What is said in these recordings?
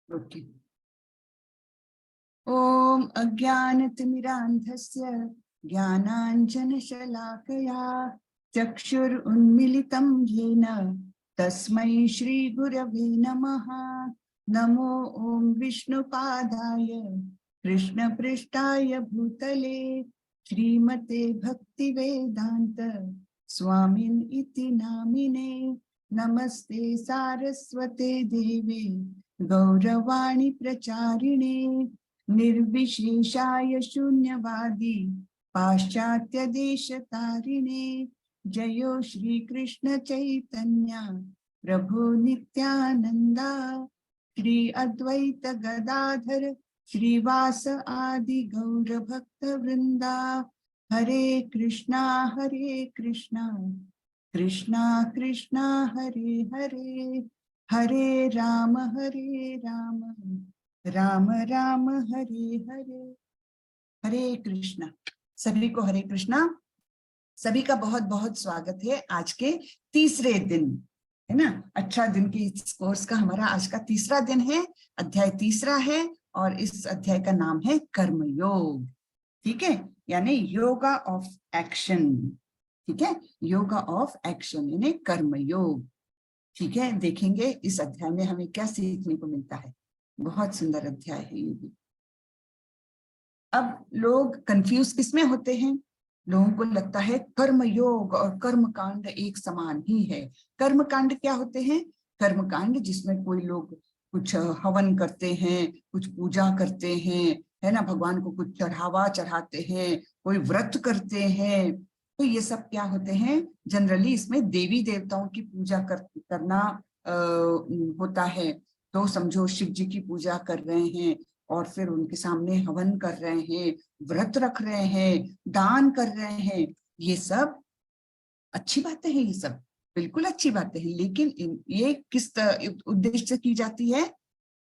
Okay. ओम अज्ञानतिमिरान्धस्य ज्ञानाञ्जनशलाकया चक्षुरुन्मीलितं येन तस्मै श्रीगुरवे नमः। नमो ओम विष्णुपादाय कृष्णपृष्ठाय भूतले श्रीमते भक्तिवेदान्त स्वामिन् इति नामिने। नमस्ते सारस्वते देवे गौरवाणी प्रचारिणे निर्विशेषाय शून्यवादी पाश्चात्य देश तारिणे। जयो श्री कृष्ण चैतन्य प्रभु नित्यानंदा श्री अद्वैत गदाधर श्रीवास आदि गौर भक्त वृंदा। हरे कृष्णा कृष्णा कृष्णा हरे हरे, हरे राम राम राम हरे हरे। हरे कृष्णा। सभी को हरे कृष्णा। सभी का बहुत बहुत स्वागत है आज के तीसरे दिन, है ना। अच्छा दिन के इस कोर्स का हमारा आज का तीसरा दिन है, अध्याय तीसरा है और इस अध्याय का नाम है कर्मयोग। ठीक है, यानी योगा ऑफ एक्शन। ठीक है, योगा ऑफ एक्शन यानी कर्मयोग। ठीक है, देखेंगे इस अध्याय में हमें क्या सीखने को मिलता है। बहुत सुंदर अध्याय है ये भी। अब लोग कंफ्यूज किसमें होते हैं? लोगों को लगता है कर्मयोग और कर्मकांड एक समान ही है। कर्मकांड क्या होते हैं? कर्मकांड जिसमें कोई लोग कुछ हवन करते हैं, कुछ पूजा करते हैं, है ना, भगवान को कुछ चढ़ावा चढ़ाते हैं, कोई व्रत करते हैं। तो ये सब क्या होते हैं? जनरली इसमें देवी देवताओं की पूजा करना होता है। तो समझो शिव जी की पूजा कर रहे हैं और फिर उनके सामने हवन कर रहे हैं, व्रत रख रहे हैं, दान कर रहे हैं। ये सब अच्छी बातें हैं, ये सब बिल्कुल अच्छी बातें हैं, लेकिन ये किस उद्देश्य से की जाती है?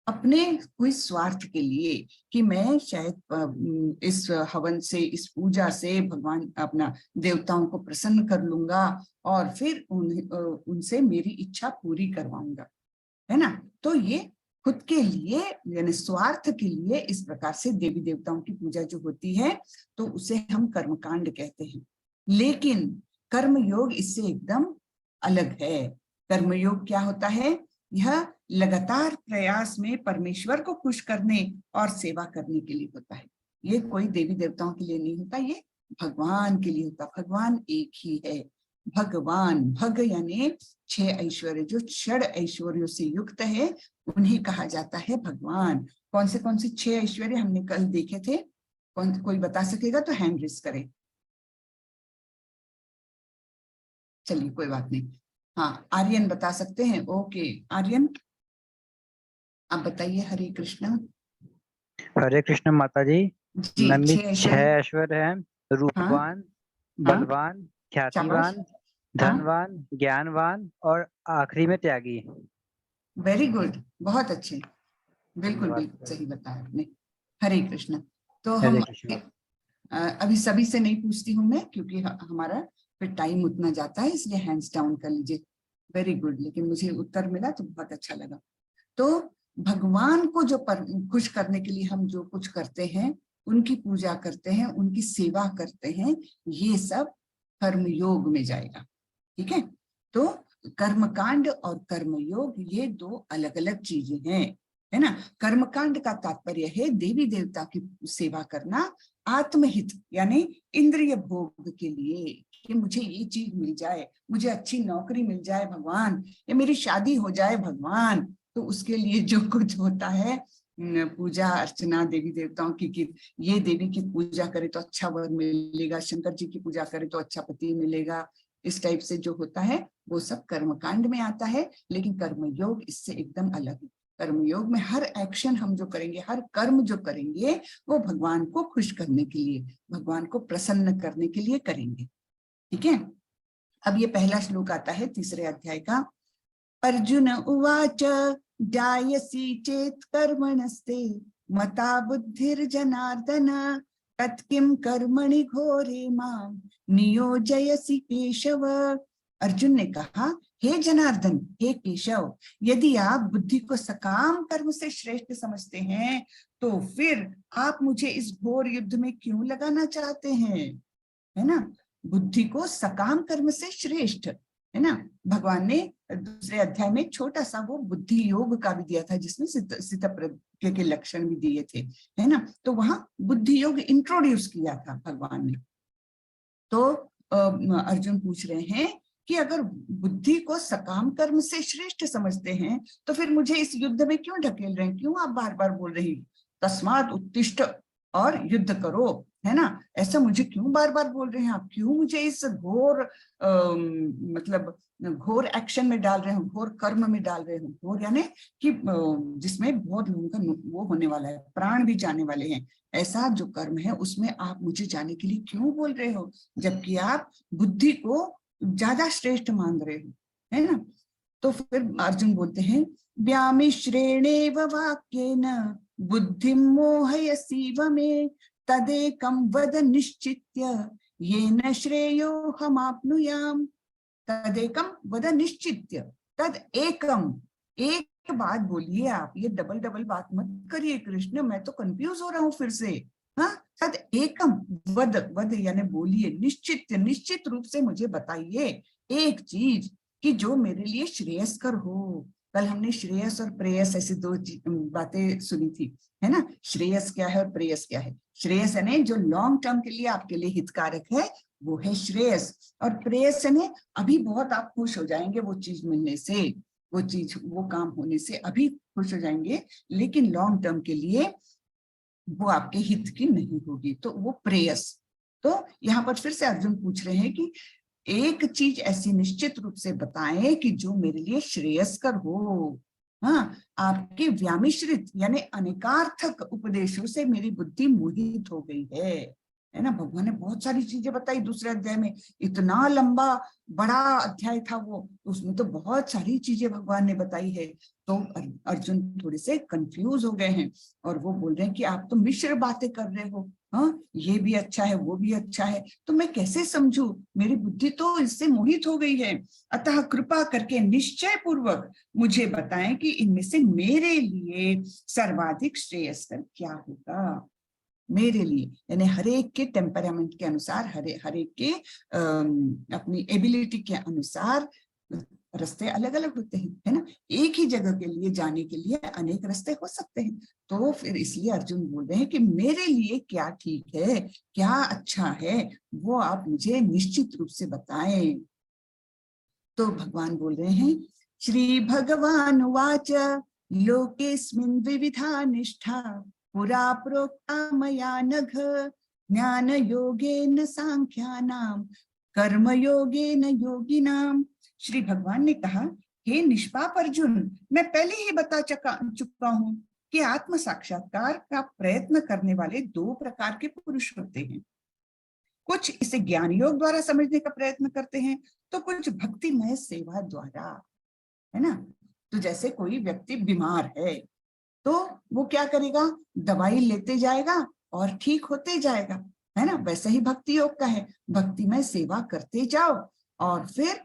अपने कोई स्वार्थ के लिए, कि मैं शायद इस हवन से, इस पूजा से भगवान अपना देवताओं को प्रसन्न कर लूंगा और फिर उनसे मेरी इच्छा पूरी करवाऊंगा, है ना। तो ये खुद के लिए यानी स्वार्थ के लिए इस प्रकार से देवी देवताओं की पूजा जो होती है तो उसे हम कर्मकांड कहते हैं। लेकिन कर्मयोग इससे एकदम अलग है। कर्मयोग क्या होता है? यह लगातार प्रयास में परमेश्वर को खुश करने और सेवा करने के लिए होता है। ये कोई देवी देवताओं के लिए नहीं होता, ये भगवान के लिए होता। भगवान एक ही है। भगवान, भग यानी 6 ऐश्वर्य, जो 6 ऐश्वर्यों से युक्त है उन्हें कहा जाता है भगवान। कौन से 6 ऐश्वर्य हमने कल देखे थे? कोई बता सकेगा तो हैंड रेज करे। चलिए कोई बात नहीं। हाँ, आर्यन बता सकते हैं। ओके आर्यन, आप बताइए। हरे कृष्णा। हरे कृष्ण माता जी। जी, नंदी 6 6 ऐश्वर्य। ऐश्वर्य हैं। रूपवान, हाँ, बलवान, शाबाश। ख्यातिवान, हाँ, धनवान, ज्ञानवान और आखिरी में त्यागी। वेरी गुड, बहुत अच्छे, बिल्कुल धन्यवाद। बिल्कुल सही बताया आपने। हरे कृष्ण। तो हरे हम कृष्ण। अभी सभी से नहीं पूछती हूँ मैं, क्योंकि हमारा फिर टाइम उतना जाता है, इसलिए हैंड्स डाउन कर लीजिए। वेरी गुड, लेकिन मुझे उत्तर मिला तो बहुत अच्छा लगा। तो भगवान को जो खुश करने के लिए हम जो कुछ करते हैं, उनकी पूजा करते हैं, उनकी सेवा करते हैं, ये सब कर्मयोग में जाएगा। ठीक है, तो कर्मकांड और कर्मयोग ये 2 अलग अलग चीजें हैं, है ना। कर्मकांड का तात्पर्य है देवी देवता की सेवा करना आत्महित यानी इंद्रिय भोग के लिए, कि मुझे ये चीज मिल जाए, मुझे अच्छी नौकरी मिल जाए भगवान, या मेरी शादी हो जाए भगवान। तो उसके लिए जो कुछ होता है पूजा अर्चना देवी देवताओं की, कि ये देवी की पूजा करे तो अच्छा वर मिलेगा, शंकर जी की पूजा करे तो अच्छा पति मिलेगा, इस टाइप से जो होता है वो सब कर्मकांड में आता है। लेकिन कर्मयोग इससे एकदम अलग है। कर्मयोग में हर एक्शन हम जो करेंगे, हर कर्म जो करेंगे, वो भगवान को खुश करने के लिए, भगवान को प्रसन्न करने के लिए करेंगे। ठीक है, अब ये पहला श्लोक आता है तीसरे अध्याय का। अर्जुन उवाच जायसी चेत कर्मणस्ते मता बुद्धिर्जनार्दन तत्किं कर्मणि घोरे मां नियोजयसि केशव। अर्जुन ने कहा हे जनार्दन, हे केशव, यदि आप बुद्धि को सकाम कर्म से श्रेष्ठ समझते हैं तो फिर आप मुझे इस घोर युद्ध में क्यों लगाना चाहते हैं, है ना। बुद्धि को सकाम कर्म से श्रेष्ठ, है ना। भगवान ने दूसरे अध्याय में छोटा सा वो बुद्धि योग का भी दिया था, जिसमें सिद्ध प्रज्ञ के लक्षण भी दिए थे, है ना। तो वहां बुद्धि योग इंट्रोड्यूस किया था भगवान ने। तो अर्जुन पूछ रहे हैं कि अगर बुद्धि को सकाम कर्म से श्रेष्ठ समझते हैं तो फिर मुझे इस युद्ध में क्यों ढकेल रहे हैं, क्यों आप बार बार बोल रही तस्मात् उत्तिष्ठ और युद्ध करो, है ना। ऐसा मुझे क्यों बार बार बोल रहे हैं आप, क्यों मुझे इस घोर मतलब घोर एक्शन में डाल रहे हो, घोर कर्म में डाल रहे हो। घोर यानी कि जिसमें बहुत लोगों का वो होने वाला है, प्राण भी जाने वाले हैं, ऐसा जो कर्म है उसमें आप मुझे जाने के लिए क्यों बोल रहे हो, जबकि आप बुद्धि को ज्यादा श्रेष्ठ मान रहे हो, है ना। तो फिर अर्जुन बोलते हैं व्यामिश्रेणेव वाक्येन बुद्धिं मोहयसीव मे तदेकं वद निश्चित्य येन श्रेयो हमाप्नुयाम। तदेकम वद निश्चित्य, तद एकम, एक बात बोलिए आप, ये डबल डबल बात मत करिए कृष्ण, मैं तो कंफ्यूज हो रहा हूँ फिर से। हाँ, तद एकम वद, वद यानी बोलिए, निश्चित, निश्चित रूप से मुझे बताइए एक चीज कि जो मेरे लिए श्रेयस्कर हो। कल हमने श्रेयस और प्रेयस ऐसी दो बातें सुनी थी, है ना। श्रेयस क्या है और प्रेयस क्या है। श्रेयस यानी जो लॉन्ग टर्म के लिए आपके लिए हितकारक है वो है श्रेयस, और प्रेयस यानी अभी बहुत आप खुश हो जाएंगे वो चीज मिलने से, वो चीज वो काम होने से अभी खुश हो जाएंगे, लेकिन लॉन्ग टर्म के लिए वो आपके हित की नहीं होगी, तो वो प्रेयस। तो यहाँ पर फिर से अर्जुन पूछ रहे हैं कि एक चीज ऐसी निश्चित रूप से बताएं कि जो मेरे लिए श्रेयस्कर हो। हाँ, आपके व्यामिश्रित यानी अनेकार्थक उपदेशों से मेरी बुद्धि मोहित हो गई है ना। भगवान ने बहुत सारी चीजें बताई दूसरे अध्याय में, इतना लंबा बड़ा अध्याय था वो, उसमें तो बहुत सारी चीजें भगवान ने बताई है। तो अर्जुन थोड़े से कंफ्यूज हो गए हैं और वो बोल रहे हैं कि आप तो मिश्र बातें कर रहे हो, हाँ, ये भी अच्छा है वो भी अच्छा है, तो मैं कैसे समझूं, मेरी बुद्धि तो इससे मोहित हो गई है। अतः कृपा करके निश्चय पूर्वक मुझे बताएं कि इनमें से मेरे लिए सर्वाधिक श्रेयस्कर क्या होगा। मेरे लिए यानी हरेक के टेम्परामेंट के अनुसार, हरेक के अपनी एबिलिटी के अनुसार रास्ते अलग अलग होते हैं, है ना। एक ही जगह के लिए जाने के लिए अनेक रास्ते हो सकते हैं। तो फिर इसलिए अर्जुन बोल रहे हैं कि मेरे लिए क्या ठीक है, क्या अच्छा है, वो आप मुझे निश्चित रूप से बताएं। तो भगवान बोल रहे हैं श्री भगवान वाच लोकेस्मिन् विविधा निष्ठा पुरा प्रोक्ता मया नघ ज्ञान योगेन सांख्यानाम कर्म योगेन योगिनाम। श्री भगवान ने कहा, हे निष्पाप अर्जुन, मैं पहले ही बता चुका हूं कि आत्म साक्षात्कार का प्रयत्न करने वाले दो प्रकार के पुरुष होते हैं। कुछ इसे ज्ञान योग द्वारा समझने का प्रयत्न करते हैं, तो कुछ भक्तिमय सेवा द्वारा, है ना। तो जैसे कोई व्यक्ति बीमार है तो वो क्या करेगा, दवाई लेते जाएगा और ठीक होते जाएगा, है ना। वैसे ही भक्ति योग का है, भक्तिमय सेवा करते जाओ और फिर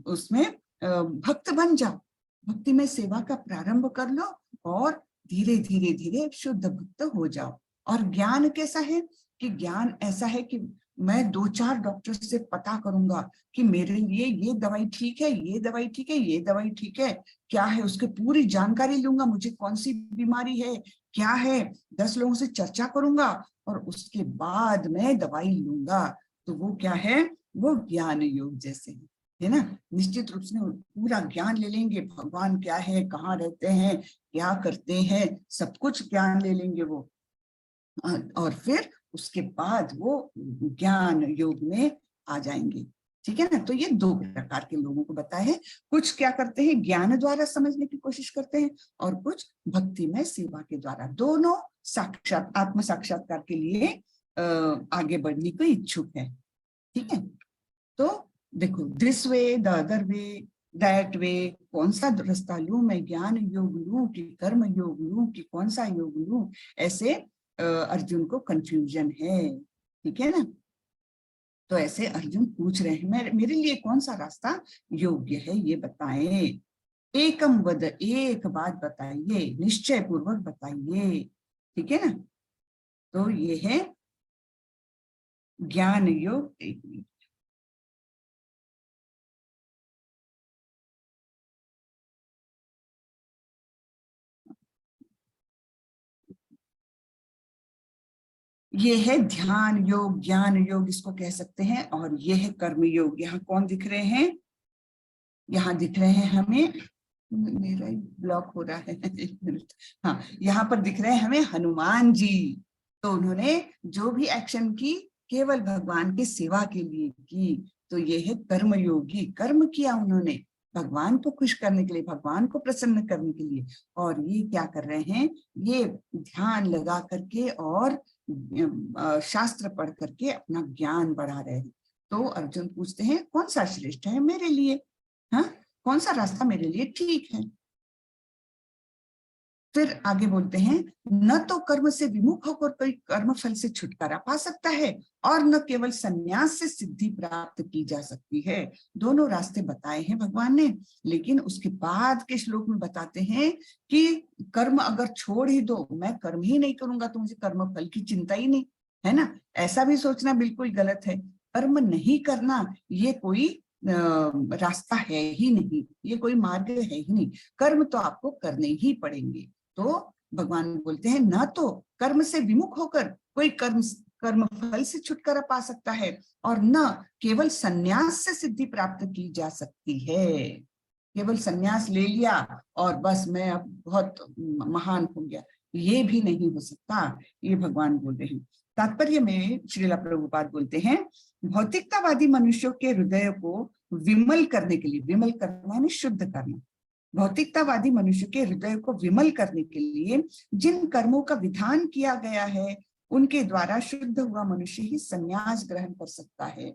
उसमें भक्त बन जाओ, भक्तिमय सेवा का प्रारंभ कर लो और धीरे धीरे धीरे शुद्ध भक्त हो जाओ। और ज्ञान कैसा है कि ज्ञान ऐसा है कि मैं 2-4 डॉक्टर से पता करूंगा कि मेरे लिए ये दवाई ठीक है, ये दवाई ठीक है, ये दवाई ठीक है, क्या है उसकी पूरी जानकारी लूंगा, मुझे कौन सी बीमारी है क्या है, 10 लोगों से चर्चा करूंगा और उसके बाद मैं दवाई लूंगा। तो वो क्या है, वो ज्ञान योग जैसे है ना। निश्चित रूप से पूरा ज्ञान ले लेंगे, भगवान क्या है, कहाँ रहते हैं, क्या करते हैं, सब कुछ ज्ञान ले लेंगे वो, और फिर उसके बाद वो ज्ञान योग में आ जाएंगे। ठीक है ना। तो ये दो प्रकार के लोगों को बताया है, कुछ क्या करते हैं ज्ञान द्वारा समझने की कोशिश करते हैं और कुछ भक्तिमय सेवा के द्वारा, दोनों साक्षात आत्म साक्षात्कार के लिए आगे बढ़ने को इच्छुक है। ठीक है। तो देखो, this way, the other way, that way, कौन सा रास्ता लूं, मैं ज्ञान योग लूं कि कर्म योग लूं कि कौन सा योग लूं, ऐसे अर्जुन को कंफ्यूजन है। ठीक है ना। तो ऐसे अर्जुन पूछ रहे हैं, मेरे लिए कौन सा रास्ता योग्य है, ये बताएं। एकम वद, एक बात बताइए, निश्चय पूर्वक बताइए। ठीक है ना। तो ये है ज्ञान योग। एक मिनट, ये है ध्यान योग, ज्ञान योग इसको कह सकते हैं, और ये है कर्म योग। यहाँ कौन दिख रहे हैं, यहाँ दिख रहे हैं हमें, मेरा ही ब्लॉक हो रहा है एक मिनट, हाँ, यहाँ पर दिख रहे हैं हमें हनुमान जी। तो उन्होंने जो भी एक्शन की केवल भगवान की सेवा के लिए की, तो ये है कर्म योगी। कर्म किया उन्होंने भगवान को खुश करने के लिए, भगवान को प्रसन्न करने के लिए। और ये क्या कर रहे हैं, ये ध्यान लगा करके और शास्त्र पढ़ करके अपना ज्ञान बढ़ा रहे हैं। तो अर्जुन पूछते हैं कौन सा श्रेष्ठ है मेरे लिए, हाँ, कौन सा रास्ता मेरे लिए ठीक है। फिर आगे बोलते हैं, न तो कर्म से विमुख होकर कोई कर्म फल से छुटकारा पा सकता है, और न केवल संन्यास से सिद्धि प्राप्त की जा सकती है। दोनों रास्ते बताए हैं भगवान ने, लेकिन उसके बाद के श्लोक में बताते हैं कि कर्म अगर छोड़ ही दो, मैं कर्म ही नहीं करूंगा तो मुझे कर्म फल की चिंता ही नहीं है ना, ऐसा भी सोचना बिल्कुल गलत है। कर्म नहीं करना ये कोई रास्ता है ही नहीं, ये कोई मार्ग है ही नहीं। कर्म तो आपको करने ही पड़ेंगे। तो भगवान बोलते हैं, ना तो कर्म से विमुख होकर कोई कर्म फल से छुटकारा पा सकता है, और न केवल संन्यास से सिद्धि प्राप्त की जा सकती है। केवल संन्यास ले लिया और बस मैं अब बहुत महान हो गया, ये भी नहीं हो सकता, ये भगवान बोल रहे हैं। तात्पर्य में श्रीला प्रभुपाद बोलते हैं, भौतिकतावादी मनुष्यों के हृदय को विमल करने के लिए, विमल करना यानी शुद्ध करना, भौतिकतावादी मनुष्य के हृदय को विमल करने के लिए जिन कर्मों का विधान किया गया है, उनके द्वारा शुद्ध हुआ मनुष्य ही संन्यास ग्रहण कर सकता है।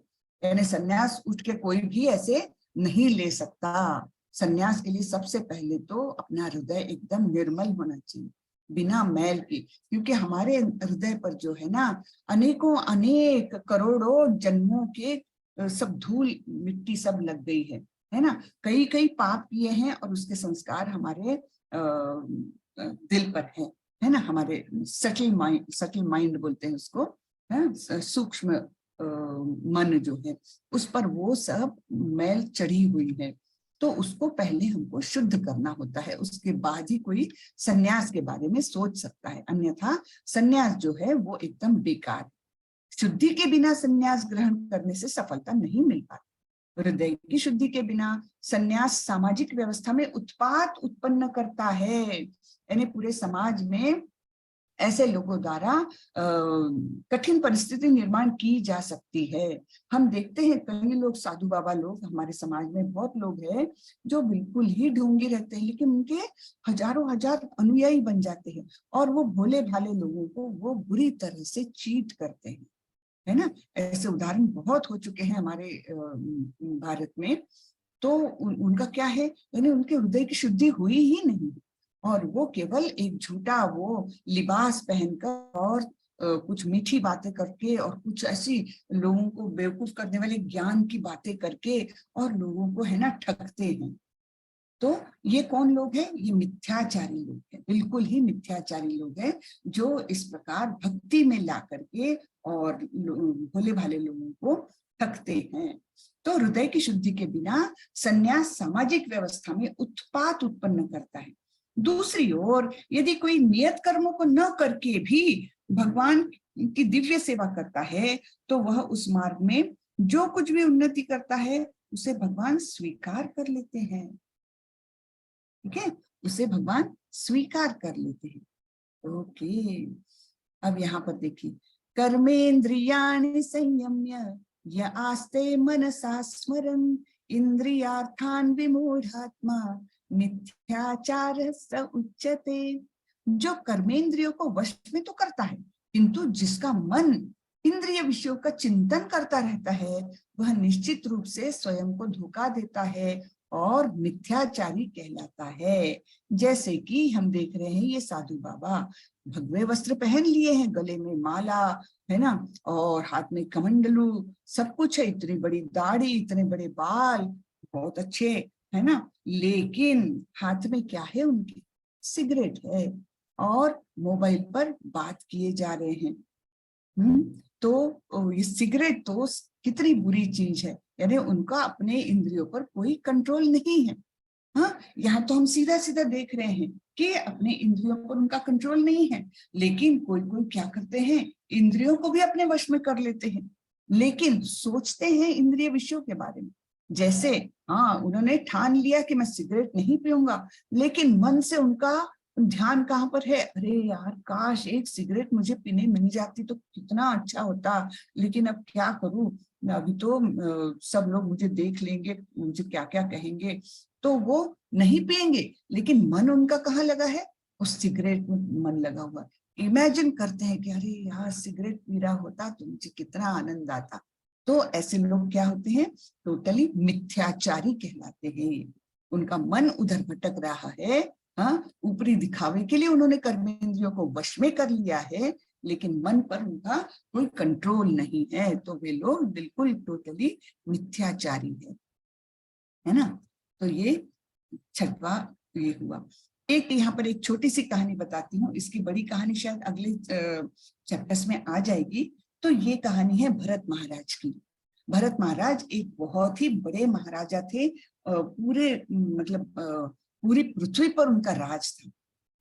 यानी संन्यास उठ के कोई भी ऐसे नहीं ले सकता। संन्यास के लिए सबसे पहले तो अपना हृदय एकदम निर्मल होना चाहिए, बिना मैल के, क्योंकि हमारे हृदय पर जो है ना, अनेकों अनेक करोड़ों जन्मों के सब धूल मिट्टी सब लग गई है ना। कई कई पाप किए हैं और उसके संस्कार हमारे दिल पर है ना, हमारे सटल माइंड बोलते हैं उसको, सूक्ष्म मन जो है, उस पर वो सब मैल चढ़ी हुई है। तो उसको पहले हमको शुद्ध करना होता है, उसके बाद ही कोई संन्यास के बारे में सोच सकता है, अन्यथा संन्यास जो है वो एकदम बेकार। शुद्धि के बिना संन्यास ग्रहण करने से सफलता नहीं मिल पाती। हृदय की शुद्धि के बिना संन्यास सामाजिक व्यवस्था में उत्पात उत्पन्न करता है, यानी पूरे समाज में ऐसे लोगों द्वारा कठिन परिस्थिति निर्माण की जा सकती है। हम देखते हैं कई लोग, साधु बाबा लोग हमारे समाज में बहुत लोग हैं जो बिल्कुल ही ढोंगी रहते हैं, लेकिन उनके हजारों हजार अनुयायी बन जाते हैं, और वो भोले भाले लोगों को वो बुरी तरह से चीट करते हैं, है ना। ऐसे उदाहरण बहुत हो चुके हैं हमारे भारत में। तो उनका क्या है, यानी उनके हृदय की शुद्धि हुई ही नहीं, और वो केवल एक झूठा वो लिबास पहनकर और कुछ मीठी बातें करके और कुछ ऐसी लोगों को बेवकूफ करने वाले ज्ञान की बातें करके और लोगों को है ना ठगते हैं। तो ये कौन लोग हैं, ये मिथ्याचारी लोग हैं, बिल्कुल ही मिथ्याचारी लोग हैं, जो इस प्रकार भक्ति में ला करके और भोले भाले लोगों को ठगते हैं। तो हृदय की शुद्धि के बिना संन्यास सामाजिक व्यवस्था में उत्पात उत्पन्न करता है। दूसरी ओर यदि कोई नियत कर्मों को न करके भी भगवान की दिव्य सेवा करता है, तो वह उस मार्ग में जो कुछ भी उन्नति करता है उसे भगवान स्वीकार कर लेते हैं। ठीक है, उसे भगवान स्वीकार कर लेते हैं। ओके, अब यहाँ पर देखिए, कर्मेंद्रियाणि संयम्य य आस्ते मनसा स्मरन् इंद्रियार्थान विमूढ़ात्मा मिथ्याचार स उच्यते। जो कर्मेंद्रियों को वश में तो करता है, किंतु जिसका मन इंद्रिय विषयों का चिंतन करता रहता है, वह निश्चित रूप से स्वयं को धोखा देता है और मिथ्याचारी कहलाता है। जैसे कि हम देख रहे हैं ये साधु बाबा भगवे वस्त्र पहन लिए हैं, गले में माला है ना, और हाथ में कमंडलू, सब कुछ है, इतनी बड़ी दाढ़ी, इतने बड़े बाल, बहुत अच्छे है ना, लेकिन हाथ में क्या है उनके? सिगरेट है और मोबाइल पर बात किए जा रहे हैं। तो ये सिगरेट तो कितनी बुरी चीज है, यानी उनका अपने इंद्रियों पर कोई कंट्रोल नहीं है। हाँ, यहाँ तो हम सीधा सीधा देख रहे हैं कि अपने इंद्रियों पर उनका कंट्रोल नहीं है, लेकिन कोई कोई क्या करते हैं, इंद्रियों को भी अपने वश में कर लेते हैं, लेकिन सोचते हैं इंद्रिय विषयों के बारे में। जैसे हाँ, उन्होंने ठान लिया कि मैं सिगरेट नहीं पीऊंगा, लेकिन मन से उनका ध्यान कहाँ पर है? अरे यार, काश एक सिगरेट मुझे पीने मिल जाती तो कितना अच्छा होता, लेकिन अब क्या करूं, अभी तो सब लोग मुझे देख लेंगे, मुझे क्या क्या कहेंगे, तो वो नहीं पिएंगे, लेकिन मन उनका कहाँ लगा है? उस सिगरेट में मन लगा हुआ। इमेजिन करते हैं कि अरे यार, सिगरेट पी रहा होता तो मुझे कितना आनंद आता। तो ऐसे लोग क्या होते हैं? टोटली मिथ्याचारी कहलाते हैं। उनका मन उधर भटक रहा है। हाँ, ऊपरी दिखावे के लिए उन्होंने कर्मेंद्रियों को वश में कर लिया है, लेकिन मन पर उनका कोई कंट्रोल नहीं है, तो वे लोग बिल्कुल टोटली मिथ्याचारी है ना। तो ये छठवा ये हुआ। एक यहाँ पर एक छोटी सी कहानी बताती हूँ, इसकी बड़ी कहानी शायद अगले चैप्टर्स में आ जाएगी। तो ये कहानी है भरत महाराज की। भरत महाराज एक बहुत ही बड़े महाराजा थे, पूरे मतलब पूरी पृथ्वी पर उनका राज था,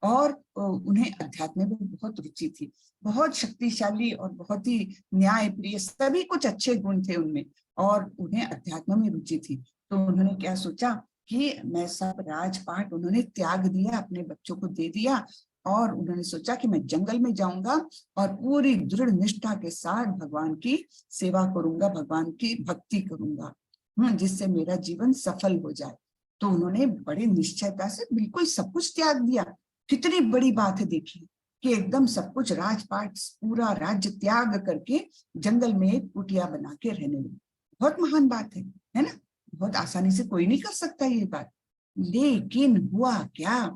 और उन्हें अध्यात्म में बहुत रुचि थी, बहुत शक्तिशाली और बहुत ही न्याय प्रिय, सभी कुछ अच्छे गुण थे उनमें, और उन्हें अध्यात्म में रुचि थी। तो उन्होंने क्या सोचा कि मैं सब राजपाट उन्होंने त्याग दिया, अपने बच्चों को दे दिया, और उन्होंने सोचा कि मैं जंगल में जाऊंगा और पूरी दृढ़ निष्ठा के साथ भगवान की सेवा करूंगा, भगवान की भक्ति करूंगा, जिससे मेरा जीवन सफल हो जाए। तो उन्होंने बड़े निश्चयता से बिल्कुल सब कुछ त्याग दिया। कितनी बड़ी बात है देखिए, कि एकदम सब कुछ राजपाट पूरा राज्य त्याग करके जंगल में एक कुटिया बना के रहने लगे। बहुत महान बात है ना, बहुत आसानी से कोई नहीं कर सकता ये बात। लेकिन हुआ क्या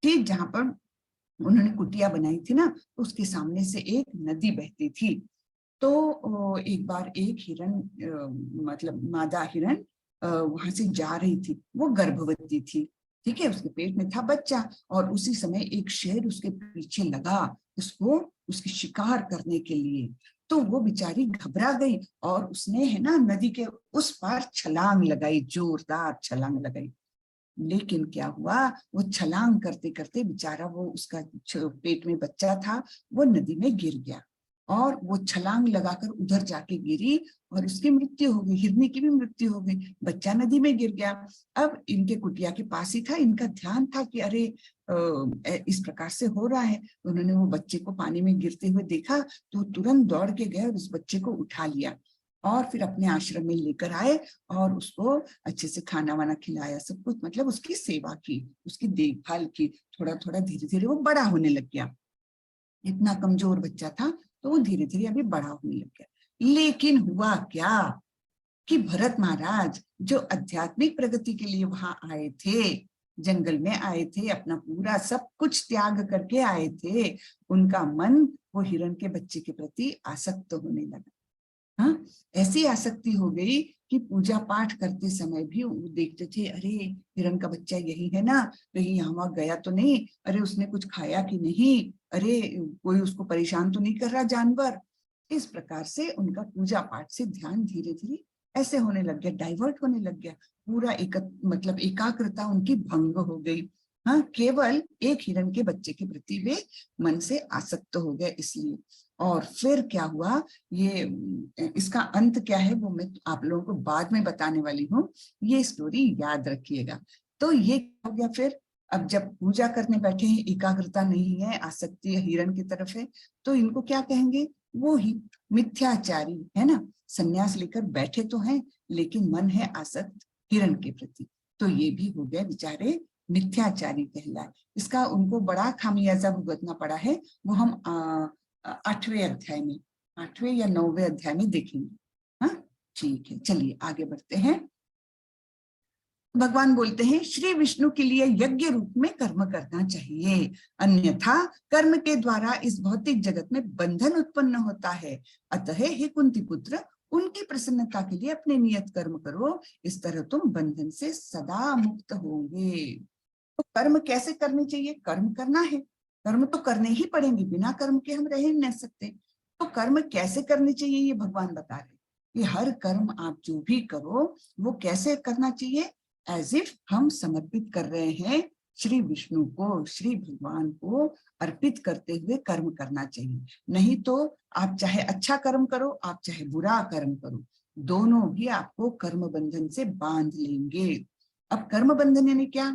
कि जहां पर उन्होंने कुटिया बनाई थी ना, उसके सामने से एक नदी बहती थी। तो एक बार एक हिरण, मतलब मादा हिरण वहां से जा रही थी, वो गर्भवती थी, ठीक है, उसके पेट में था बच्चा, और उसी समय एक शेर उसके पीछे लगा, उसको उसकी शिकार करने के लिए। तो वो बेचारी घबरा गई, और उसने है ना नदी के उस पार छलांग लगाई, जोरदार छलांग लगाई। लेकिन क्या हुआ, वो छलांग करते करते बेचारा, वो उसका पेट में बच्चा था, वो नदी में गिर गया, और वो छलांग लगाकर उधर जाके गिरी, और उसकी मृत्यु हो गई, हिरनी की भी मृत्यु हो गई, बच्चा नदी में गिर गया। अब इनके कुटिया के पास ही था, इनका ध्यान था कि अरे इस प्रकार से हो रहा है। उन्होंने वो बच्चे को पानी में गिरते हुए देखा, तो तुरंत दौड़ के गए और उस बच्चे को उठा लिया, और फिर अपने आश्रम में लेकर आए, और उसको अच्छे से खाना वाना खिलाया, सब कुछ मतलब उसकी सेवा की, उसकी देखभाल की। थोड़ा थोड़ा धीरे धीरे वो बड़ा होने लग गया। इतना कमजोर बच्चा था, तो वो धीरे धीरे अभी बड़ा होने लग गया। लेकिन हुआ क्या कि भरत महाराज जो आध्यात्मिक प्रगति के लिए वहां आए थे, जंगल में आए थे, अपना पूरा सब कुछ त्याग करके आए थे, उनका मन वो हिरण के बच्चे के प्रति आसक्त होने लगा। हाँ, ऐसी आसक्ति हो गई कि पूजा पाठ करते समय भी वो देखते थे, अरे हिरण का बच्चा यही है ना, कहीं यहाँ वहां गया तो नहीं, अरे उसने कुछ खाया कि नहीं, अरे कोई उसको परेशान तो नहीं कर रहा जानवर। इस प्रकार से उनका पूजा पाठ से ध्यान धीरे धीरे ऐसे होने लग गया, डाइवर्ट होने लग गया, पूरा मतलब एकाग्रता उनकी भंग हो गई। हाँ, केवल एक हिरण के बच्चे के प्रति वे मन से आसक्त हो गए इसलिए। और फिर क्या हुआ, ये इसका अंत क्या है वो मैं आप लोगों को बाद में बताने वाली हूँ, ये स्टोरी याद रखिएगा। तो ये हो गया फिर, अब जब पूजा करने बैठे हैं, एकाग्रता नहीं है, आसक्ति हिरण की तरफ है, तो इनको क्या कहेंगे? वो ही मिथ्याचारी है ना, संन्यास लेकर बैठे तो हैं, लेकिन मन है आसक्त हिरण के प्रति, तो ये भी हो गए बेचारे मिथ्याचारी कहलाए। इसका उनको बड़ा खामियाजा भुगतना पड़ा है, वो हम 8वें अध्याय में, 8वें या 9वें अध्याय में देखेंगे। हाँ, ठीक है, चलिए आगे बढ़ते हैं। भगवान बोलते हैं श्री विष्णु के लिए यज्ञ रूप में कर्म करना चाहिए, अन्यथा कर्म के द्वारा इस भौतिक जगत में बंधन उत्पन्न होता है। अतः हे कुंती पुत्र, उनकी प्रसन्नता के लिए अपने नियत कर्म करो, इस तरह तुम बंधन से सदा मुक्त होंगे। तो कर्म कैसे करने चाहिए? कर्म करना है, कर्म तो करने ही पड़ेंगे, बिना कर्म के हम रह ही नहीं सकते। तो कर्म कैसे करने चाहिए ये भगवान बता रहे हैं कि हर कर्म आप जो भी करो वो कैसे करना चाहिए, एज इफ हम समर्पित कर रहे हैं श्री विष्णु को, श्री भगवान को अर्पित करते हुए कर्म करना चाहिए। नहीं तो आप चाहे अच्छा कर्म करो, आप चाहे बुरा कर्म करो, दोनों भी आपको कर्म बंधन से बांध लेंगे। अब कर्म बंधन यानी क्या?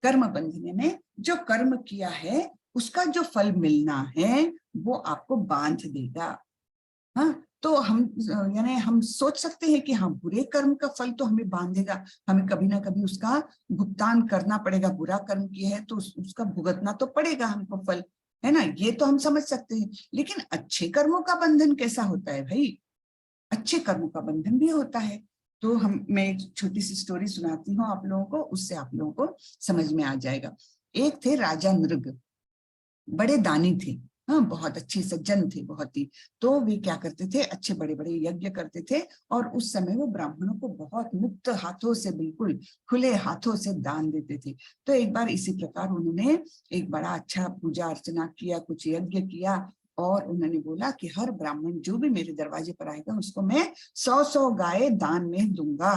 कर्म बंधन यानी जो कर्म किया है उसका जो फल मिलना है वो आपको बांध देगा। हाँ, तो हम यानी हम सोच सकते हैं कि हाँ, बुरे कर्म का फल तो हमें बांधेगा, हमें कभी ना कभी उसका भुगतान करना पड़ेगा। बुरा कर्म किया है तो उसका भुगतना तो पड़ेगा हमको फल, है ना, ये तो हम समझ सकते हैं। लेकिन अच्छे कर्मों का बंधन कैसा होता है भाई? अच्छे कर्मों का बंधन भी होता है। तो मैं एक छोटी सी स्टोरी सुनाती हूँ आप लोगों को, उससे आप लोगों को समझ में आ जाएगा। एक थे राजा नृग, बड़े दानी थे, हाँ, बहुत अच्छे सज्जन थे बहुत ही। तो वे क्या करते थे, अच्छे बड़े बड़े यज्ञ करते थे, और उस समय वो ब्राह्मणों को बहुत मुक्त हाथों से, बिल्कुल खुले हाथों से दान देते थे। तो एक बार इसी प्रकार उन्होंने एक बड़ा अच्छा पूजा अर्चना किया, कुछ यज्ञ किया, और उन्होंने बोला कि हर ब्राह्मण जो भी मेरे दरवाजे पर आएगा उसको मैं 100-100 गाय दान में दूंगा।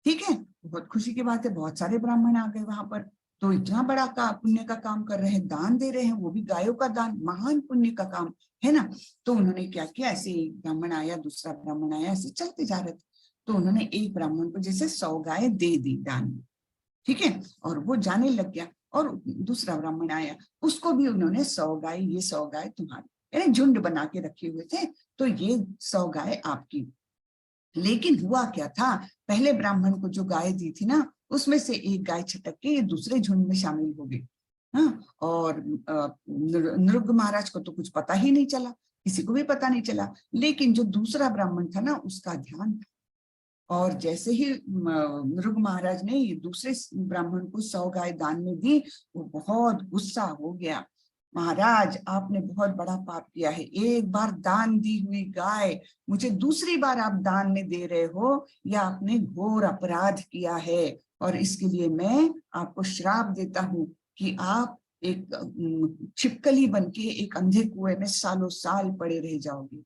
ठीक है, बहुत खुशी की बात है, बहुत सारे ब्राह्मण आ गए वहां पर। तो इतना बड़ा पुण्य का काम कर रहे हैं, दान दे रहे हैं, वो भी गायों का दान, महान पुण्य का काम है ना। तो उन्होंने क्या किया, ऐसे एक ब्राह्मण आया, दूसरा ब्राह्मण आया, ऐसे चलते जा रहे थे। तो उन्होंने एक ब्राह्मण को जैसे 100 गाय दे दी दान में, ठीक है, और वो जाने लग गया। और दूसरा ब्राह्मण आया, उसको भी उन्होंने 100 गाय, ये 100 गाय तुम्हारी, यानी झुंड बना के रखे हुए थे, तो ये 100 गाय आपकी। लेकिन हुआ क्या था, पहले ब्राह्मण को जो गाय दी थी ना, उसमें से एक गाय छटक के ये दूसरे झुंड में शामिल हो गई। हाँ, और नृग महाराज को तो कुछ पता ही नहीं चला, किसी को भी पता नहीं चला। लेकिन जो दूसरा ब्राह्मण था ना, उसका ध्यान था। और जैसे ही नृग महाराज ने ये दूसरे ब्राह्मण को 100 गाय दान में दी, वो बहुत गुस्सा हो गया। महाराज, आपने बहुत बड़ा पाप किया है, एक बार दान दी हुई गाय मुझे दूसरी बार आप दान में दे रहे हो, या आपने घोर अपराध किया है, और इसके लिए मैं आपको श्राप देता हूँ कि आप एक छिपकली बनके एक अंधे कुएं में सालों साल पड़े रह जाओगे।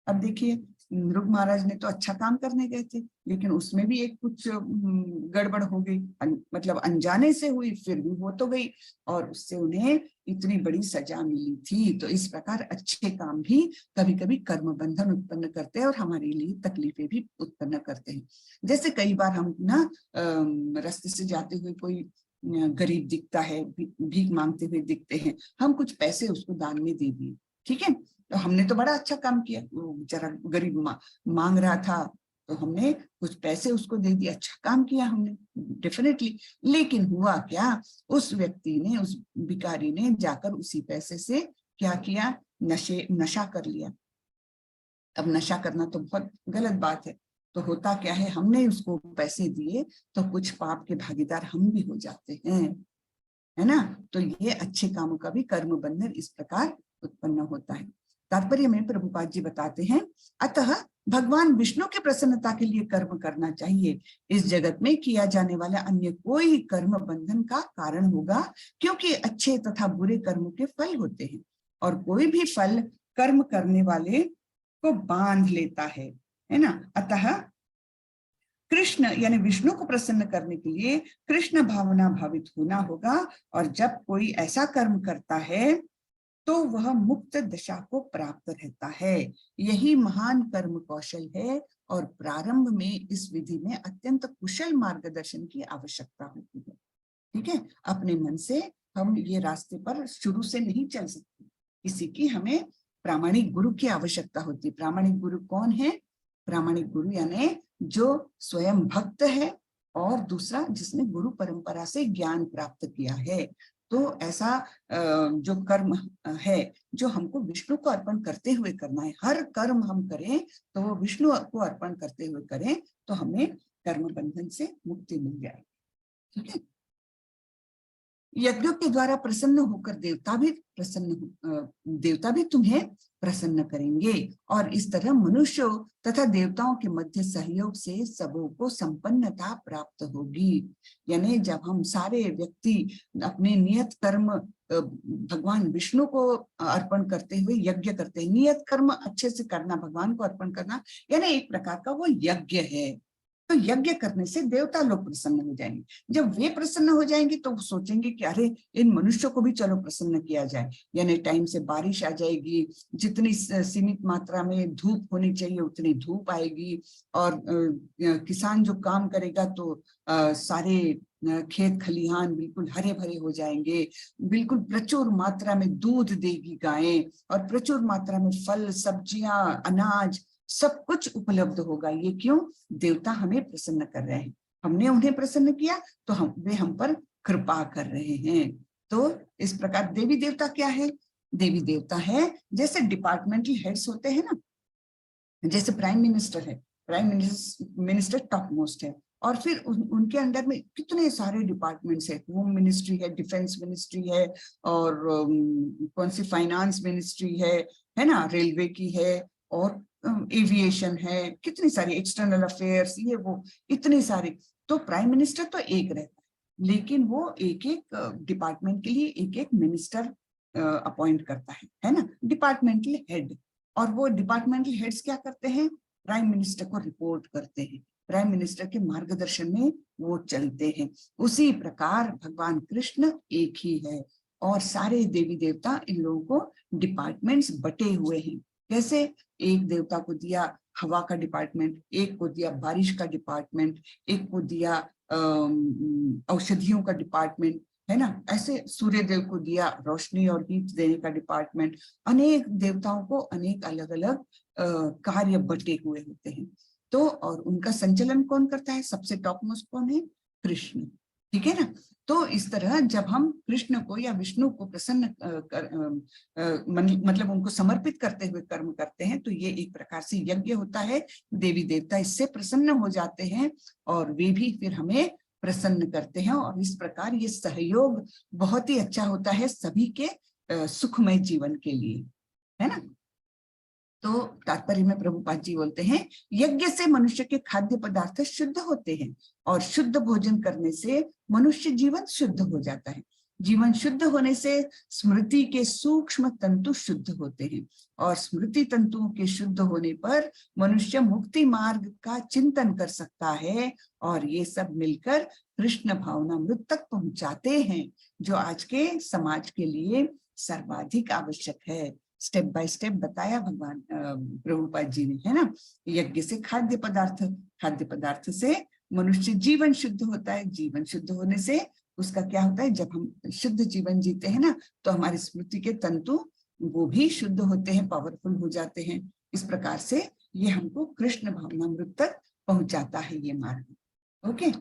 अब देखिए, नृग महाराज ने तो अच्छा काम करने गए थे, लेकिन उसमें भी एक कुछ गड़बड़ हो गई, मतलब अनजाने से हुई, फिर भी वो तो गई, और उससे उन्हें इतनी बड़ी सजा मिली थी। तो इस प्रकार अच्छे काम भी कभी कभी कर्म बंधन उत्पन्न करते हैं और हमारे लिए तकलीफें भी उत्पन्न करते हैं। जैसे कई बार हम ना रास्ते से जाते हुए कोई गरीब दिखता है, भीख मांगते हुए दिखते हैं, हम कुछ पैसे उसको दान में दे दिए, ठीक है, तो हमने तो बड़ा अच्छा काम किया, वो बेचारा गरीब मांग रहा था, तो हमने कुछ पैसे उसको दे दिया, अच्छा काम किया हमने डेफिनेटली। लेकिन हुआ क्या, उस व्यक्ति ने, उस भिखारी ने जाकर उसी पैसे से क्या किया, नशा कर लिया। अब नशा करना तो बहुत गलत बात है। तो होता क्या है, हमने उसको पैसे दिए तो कुछ पाप के भागीदार हम भी हो जाते हैं, है ना। तो ये अच्छे कामों का भी कर्म बंधन इस प्रकार उत्पन्न होता है। तात्पर्य में प्रभुपाद जी बताते हैं, अतः भगवान विष्णु की प्रसन्नता के लिए कर्म करना चाहिए। इस जगत में किया जाने वाला अन्य कोई कर्म बंधन का कारण होगा, क्योंकि अच्छे तथा बुरे कर्मों के फल होते हैं, और कोई भी फल कर्म करने वाले को बांध लेता है ना। अतः कृष्ण यानी विष्णु को प्रसन्न करने के लिए कृष्ण भावना भावित होना होगा, और जब कोई ऐसा कर्म करता है तो वह मुक्त दशा को प्राप्त रहता है। यही महान कर्म कौशल है, और प्रारंभ में इस विधि में अत्यंत कुशल मार्गदर्शन की आवश्यकता होती है। ठीक है, अपने मन से हम ये रास्ते पर शुरू से नहीं चल सकते, किसी की हमें प्रामाणिक गुरु की आवश्यकता होती है। प्रामाणिक गुरु कौन है? प्रामाणिक गुरु यानी जो स्वयं भक्त है, और दूसरा जिसने गुरु परंपरा से ज्ञान प्राप्त किया है। तो ऐसा जो कर्म है जो हमको विष्णु को अर्पण करते हुए करना है, हर कर्म हम करें तो वो विष्णु को अर्पण करते हुए करें, तो हमें कर्म बंधन से मुक्ति मिल जाएगी। ठीक है। यज्ञों के द्वारा प्रसन्न होकर देवता भी तुम्हें प्रसन्न करेंगे, और इस तरह मनुष्यों तथा देवताओं के मध्य सहयोग से सबों को संपन्नता प्राप्त होगी। यानी जब हम सारे व्यक्ति अपने नियत कर्म भगवान विष्णु को अर्पण करते हुए यज्ञ करते हैं, नियत कर्म अच्छे से करना, भगवान को अर्पण करना, यानी एक प्रकार का वो यज्ञ है। तो यज्ञ करने से देवता लोग प्रसन्न हो जाएंगे। जब वे प्रसन्न हो जाएंगे तो वो सोचेंगे कि अरे इन मनुष्यों को भी चलो प्रसन्न किया जाए, यानी टाइम से बारिश आ जाएगी, जितनी सीमित मात्रा में धूप होनी चाहिए उतनी धूप आएगी, और किसान जो काम करेगा तो सारे खेत खलिहान बिल्कुल हरे भरे हो जाएंगे, बिल्कुल प्रचुर मात्रा में दूध देगी गायें, और प्रचुर मात्रा में फल सब्जियां अनाज सब कुछ उपलब्ध होगा। ये क्यों? देवता हमें प्रसन्न कर रहे हैं, हमने उन्हें प्रसन्न किया तो वे हम पर कृपा कर रहे हैं। तो इस प्रकार देवी देवता क्या है? देवी देवता है जैसे डिपार्टमेंटल हेड्स होते हैं ना, जैसे प्राइम मिनिस्टर है, प्राइम मिनिस्टर टॉप मोस्ट है, और फिर उनके अंडर में कितने सारे डिपार्टमेंट्स है, होम मिनिस्ट्री है, डिफेंस मिनिस्ट्री है, और कौन सी फाइनेंस मिनिस्ट्री है ना, रेलवे की है, और एविएशन है, कितनी सारी एक्सटर्नल अफेयर्स, ये वो इतने सारे। तो प्राइम मिनिस्टर तो एक रहता है, लेकिन वो एक एक डिपार्टमेंट के लिए एक एक मिनिस्टर अपॉइंट करता है ना, डिपार्टमेंटल हेड। और वो डिपार्टमेंटल हेड्स क्या करते हैं? प्राइम मिनिस्टर को रिपोर्ट करते हैं, प्राइम मिनिस्टर के मार्गदर्शन में वो चलते हैं। उसी प्रकार भगवान कृष्ण एक ही है, और सारे देवी देवता इन लोगों को डिपार्टमेंट्स बटे हुए हैं। कैसे? एक देवता को दिया हवा का डिपार्टमेंट, एक को दिया बारिश का डिपार्टमेंट, एक को दिया औषधियों का डिपार्टमेंट, है ना, ऐसे सूर्य देव को दिया रोशनी और हीट देने का डिपार्टमेंट। अनेक देवताओं को अनेक अलग अलग कार्य बटे हुए होते हैं। तो और उनका संचालन कौन करता है? सबसे टॉप मोस्ट कौन है? कृष्ण, ठीक है ना। तो इस तरह जब हम कृष्ण को या विष्णु को प्रसन्न मतलब उनको समर्पित करते हुए कर्म करते हैं, तो ये एक प्रकार से यज्ञ होता है। देवी देवता इससे प्रसन्न हो जाते हैं और वे भी फिर हमें प्रसन्न करते हैं, और इस प्रकार ये सहयोग बहुत ही अच्छा होता है सभी के सुखमय जीवन के लिए, है ना। तो तात्पर्य में प्रभुपाद जी बोलते हैं, यज्ञ से मनुष्य के खाद्य पदार्थ शुद्ध होते हैं, और शुद्ध भोजन करने से मनुष्य जीवन शुद्ध हो जाता है। जीवन शुद्ध होने से स्मृति के सूक्ष्म तंतु शुद्ध होते हैं, और स्मृति तंतुओं के शुद्ध होने पर मनुष्य मुक्ति मार्ग का चिंतन कर सकता है, और ये सब मिलकर कृष्ण भावनामृत तक पहुंचाते हैं, जो आज के समाज के लिए सर्वाधिक आवश्यक है। स्टेप बाय स्टेप बताया भगवान प्रभुपाद जी ने, है ना। यज्ञ से खाद्य पदार्थ से मनुष्य जीवन शुद्ध होता है, जीवन शुद्ध होने से उसका क्या होता है, जब हम शुद्ध जीवन जीते हैं ना, तो हमारी स्मृति के तंतु वो भी शुद्ध होते हैं, पावरफुल हो जाते हैं। इस प्रकार से ये हमको कृष्ण भावनामृत तक पहुंचाता है ये मार्ग। ओके।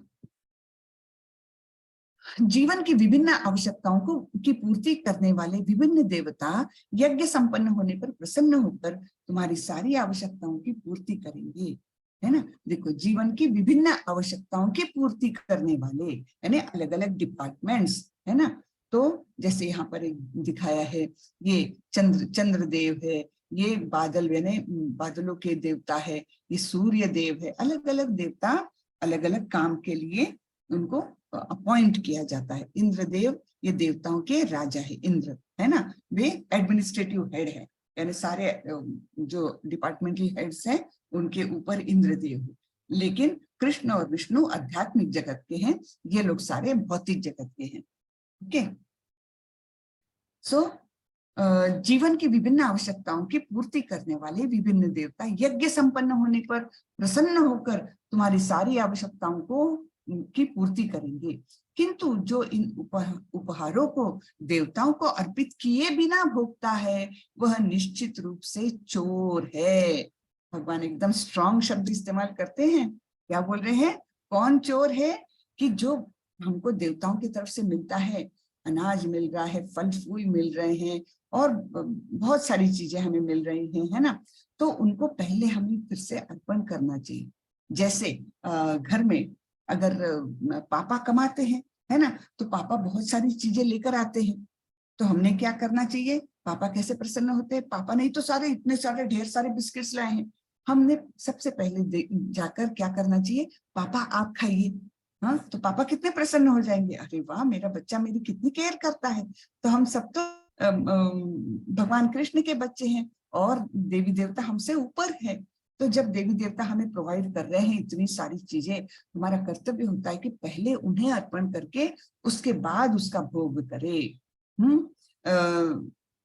जीवन की विभिन्न आवश्यकताओं को की पूर्ति करने वाले विभिन्न देवता यज्ञ संपन्न होने पर प्रसन्न होकर तुम्हारी सारी आवश्यकताओं की पूर्ति करेंगे, है ना। देखो, जीवन की विभिन्न आवश्यकताओं की पूर्ति करने वाले यानी अलग अलग डिपार्टमेंट्स, है ना। तो जैसे यहाँ पर एक दिखाया है, ये चंद्रदेव है, ये बादल यानी बादलों के देवता है, ये सूर्य देव है। अलग अलग देवता अलग अलग काम के लिए उनको अपॉइंट किया जाता है। इंद्रदेव ये देवताओं के राजा है, इंद्र, है ना। वे एडमिनिस्ट्रेटिव हेड है, यानी सारे जो डिपार्टमेंटल हेड्स हैं उनके ऊपर इंद्रदेव है। लेकिन कृष्ण और विष्णु आध्यात्मिक जगत के हैं, ये लोग सारे भौतिक जगत के हैं। ओके। सो जीवन की विभिन्न आवश्यकताओं की पूर्ति करने वाले विभिन्न देवता यज्ञ संपन्न होने पर प्रसन्न होकर तुम्हारी सारी आवश्यकताओं को की पूर्ति करेंगे। किंतु जो इन उपहारों को देवताओं को अर्पित किए बिना भोगता है, वह निश्चित रूप से चोर है। भगवान एकदम स्ट्रॉन्ग शब्द इस्तेमाल करते हैं। क्या बोल रहे हैं? कौन चोर है? कि जो हमको देवताओं की तरफ से मिलता है, अनाज मिल रहा है, फल फूल मिल रहे हैं, और बहुत सारी चीजें हमें मिल रही हैं, है ना। तो उनको पहले हमें फिर से अर्पण करना चाहिए। जैसे घर में अगर पापा कमाते हैं, है ना, तो पापा बहुत सारी चीजें लेकर आते हैं, तो हमने क्या करना चाहिए? पापा कैसे प्रसन्न होते हैं? पापा नहीं तो सारे इतने सारे ढेर सारे बिस्किट्स लाए हैं, हमने सबसे पहले जाकर क्या करना चाहिए? पापा आप खाइए। हाँ, तो पापा कितने प्रसन्न हो जाएंगे, अरे वाह मेरा बच्चा मेरी कितनी केयर करता है। तो हम सब तो भगवान कृष्ण के बच्चे हैं और देवी देवता हमसे ऊपर है। तो जब देवी देवता हमें प्रोवाइड कर रहे हैं इतनी सारी चीजें, हमारा कर्तव्य होता है कि पहले उन्हें अर्पण करके उसके बाद उसका भोग करे।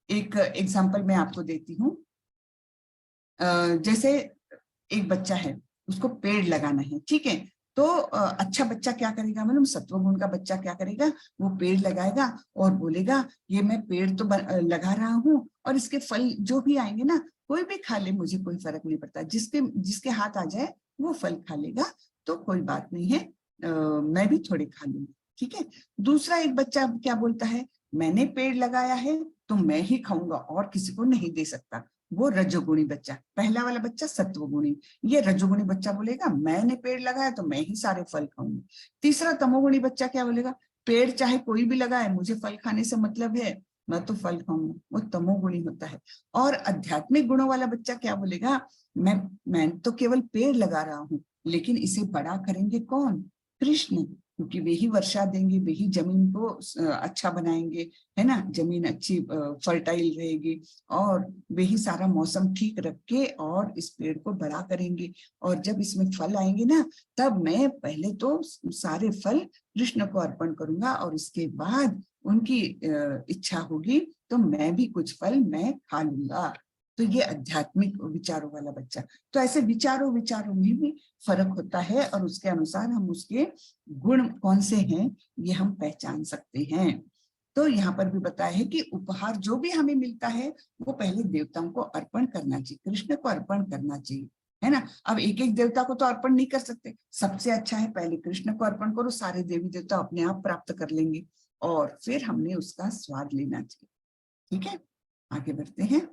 एक एग्जांपल मैं आपको देती हूँ। जैसे एक बच्चा है, उसको पेड़ लगाना है, ठीक है, तो अच्छा बच्चा क्या करेगा, मतलब सत्वगुण का बच्चा क्या करेगा, वो पेड़ लगाएगा और बोलेगा ये मैं पेड़ तो लगा रहा हूँ और इसके फल जो भी आएंगे ना, कोई भी खा ले, मुझे कोई फर्क नहीं पड़ता, जिसके जिसके हाथ आ जाए वो फल खा लेगा, तो कोई बात नहीं है, मैं भी थोड़े खा लूंगी, ठीक है। दूसरा एक बच्चा क्या बोलता है, मैंने पेड़ लगाया है तो मैं ही खाऊंगा और किसी को नहीं दे सकता, वो रजोगुणी बच्चा। पहला वाला बच्चा सत्वगुणी, ये रजोगुणी बच्चा बोलेगा मैंने पेड़ लगाया तो मैं ही सारे फल खाऊंगा। तीसरा तमोगुणी बच्चा क्या बोलेगा, पेड़ चाहे कोई भी लगाए, मुझे फल खाने से मतलब है, मैं तो फल खाऊंगा, वो तमोगुणी होता है। और आध्यात्मिक गुणों वाला बच्चा क्या बोलेगा, मैं तो केवल पेड़ लगा रहा हूँ, लेकिन इसे बड़ा करेंगे कौन? कृष्ण, क्योंकि वे ही वर्षा देंगे, वे ही जमीन को अच्छा बनाएंगे, है ना, जमीन अच्छी फर्टाइल रहेगी, और वे ही सारा मौसम ठीक रख के और इस पेड़ को बड़ा करेंगे, और जब इसमें फल आएंगे ना, तब मैं पहले तो सारे फल कृष्ण को अर्पण करूंगा और इसके बाद उनकी इच्छा होगी तो मैं भी कुछ फल मैं खा लूंगा। तो ये आध्यात्मिक विचारों वाला बच्चा। तो ऐसे विचारों में भी फर्क होता है और उसके अनुसार हम उसके गुण कौन से हैं ये हम पहचान सकते हैं। तो यहाँ पर भी बताया है कि उपहार जो भी हमें मिलता है वो पहले देवताओं को अर्पण करना चाहिए, कृष्ण को अर्पण करना चाहिए, है ना। अब एक एक देवता को तो अर्पण नहीं कर सकते, सबसे अच्छा है पहले कृष्ण को अर्पण करो, सारे देवी देवता अपने आप प्राप्त कर लेंगे और फिर हमने उसका स्वाद लेना चाहिए। ठीक है, आगे बढ़ते हैं।